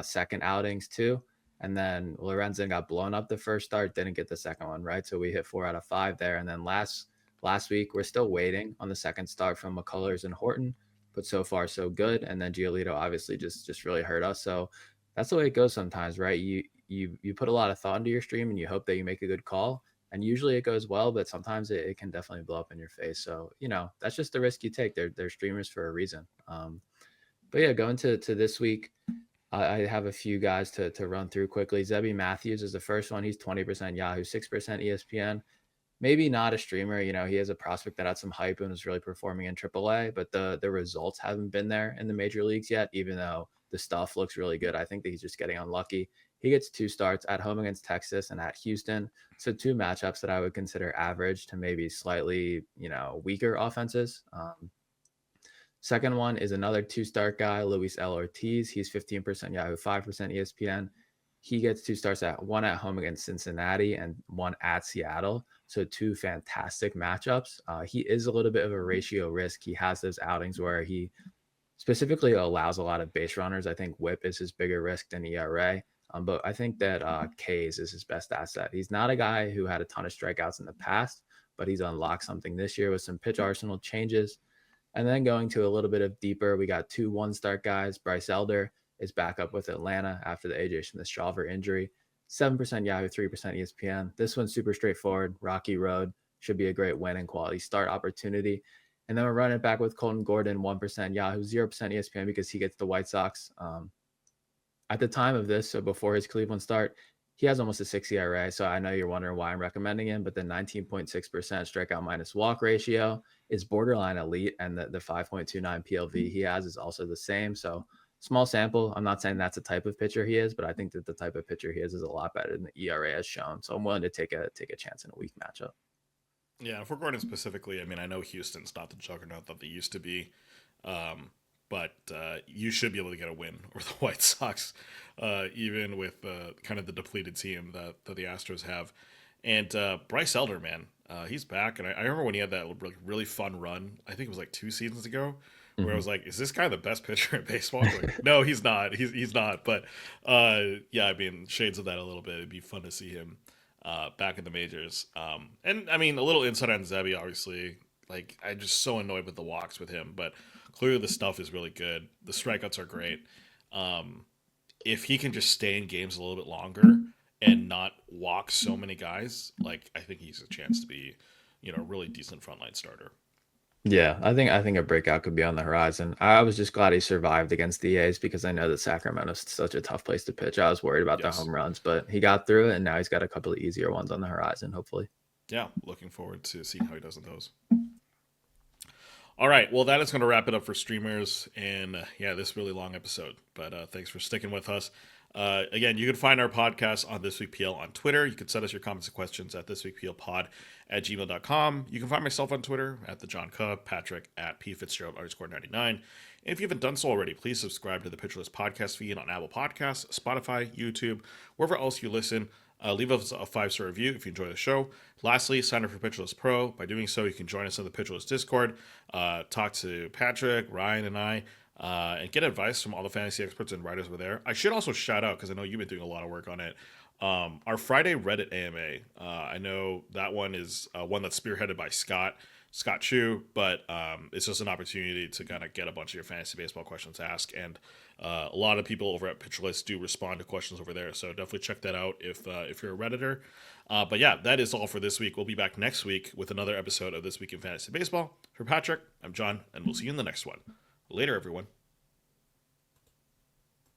second outings too. And then Lorenzen got blown up the first start, didn't get the second one, right? So we hit 4 out of 5 there. And then last week, we're still waiting on the second start from McCullers and Horton. But so far so good. And then Giolito obviously just really hurt us. So that's the way it goes sometimes, right? You put a lot of thought into your stream and you hope that you make a good call. And usually it goes well, but sometimes it can definitely blow up in your face. So, that's just the risk you take. They're streamers for a reason. But yeah, going to this week, I have a few guys to run through quickly. Zebby Matthews is the first one. He's 20% Yahoo, 6% ESPN. Maybe not a streamer. He has a prospect that had some hype and was really performing in AAA, but the results haven't been there in the major leagues yet, even though the stuff looks really good. I think that he's just getting unlucky. He gets 2 starts at home against Texas and at Houston. So 2 matchups that I would consider average to maybe slightly, weaker offenses. Second one is another 2-start guy, Luis L. Ortiz. He's 15% Yahoo, 5% ESPN. He gets 2 starts one at home against Cincinnati and 1 at Seattle. So 2 fantastic matchups. He is a little bit of a ratio risk. He has those outings where he specifically allows a lot of base runners. I think whip is his bigger risk than ERA. But I think that K's is his best asset. He's not a guy who had a ton of strikeouts in the past, but he's unlocked something this year with some pitch arsenal changes. And then going to a little bit of deeper, we got 2 1-start guys. Bryce Elder is back up with Atlanta after the AJ Smith-Shawver injury. 7% Yahoo, 3% ESPN. This one's super straightforward. Rocky Road should be a great win and quality start opportunity. And then we're running it back with Colton Gordon, 1% Yahoo, 0% ESPN because he gets the White Sox. At the time of this, so before his Cleveland start, he has almost a 6 ERA. So I know you're wondering why I'm recommending him, but the 19.6% strikeout minus walk ratio is borderline elite. And the 5.29 PLV he has is also the same. So small sample. I'm not saying that's the type of pitcher he is, but I think that the type of pitcher he is a lot better than the ERA has shown. So I'm willing to take a chance in a weak matchup. Yeah, if we're going specifically, I mean, I know Houston's not the juggernaut that they used to be, but you should be able to get a win over the White Sox, even with kind of the depleted team that the Astros have. And Bryce Elder, man, he's back. And I remember when he had that really fun run, I think it was like 2 seasons ago, where I was like, is this guy the best pitcher in baseball? Like, no, he's not. He's not. But yeah, I mean, shades of that a little bit. It'd be fun to see him back in the majors. And I mean, a little insight on Zebby, obviously. Like, I'm just so annoyed with the walks with him, but clearly the stuff is really good. The strikeouts are great. If he can just stay in games a little bit longer and not walk so many guys, like, I think he's a chance to be, a really decent frontline starter. Yeah, I think a breakout could be on the horizon. I was just glad he survived against the A's because I know that Sacramento's such a tough place to pitch. I was worried about the home runs, but he got through it, and now he's got a couple of easier ones on the horizon, hopefully. Yeah, looking forward to seeing how he does in those. All right, well, that is going to wrap it up for streamers, and yeah, this really long episode, but thanks for sticking with us. Again, you can find our podcast on This Week PL on Twitter. You can send us your comments and questions at thisweekplpod@gmail.com. You can find myself on Twitter at the John Cub, Patrick at pfitzgerald_99. And if you haven't done so already, please subscribe to the Pitcherless podcast feed on Apple Podcasts, Spotify, YouTube, wherever else you listen. Leave us a 5-star review if you enjoy the show. Lastly, sign up for Pitcherless Pro. By doing so, you can join us in the Pitcherless Discord, talk to Patrick, Ryan, and I, and get advice from all the fantasy experts and writers over there. I should also shout out, because I know you've been doing a lot of work on it, our Friday Reddit AMA. I know that one is one that's spearheaded by Scott Chu, but it's just an opportunity to kind of get a bunch of your fantasy baseball questions asked, and a lot of people over at Pitcherless do respond to questions over there, so definitely check that out if you're a Redditor. But yeah, that is all for this week. We'll be back next week with another episode of This Week in Fantasy Baseball. For Patrick, I'm John, and we'll see you in the next one. Later, everyone.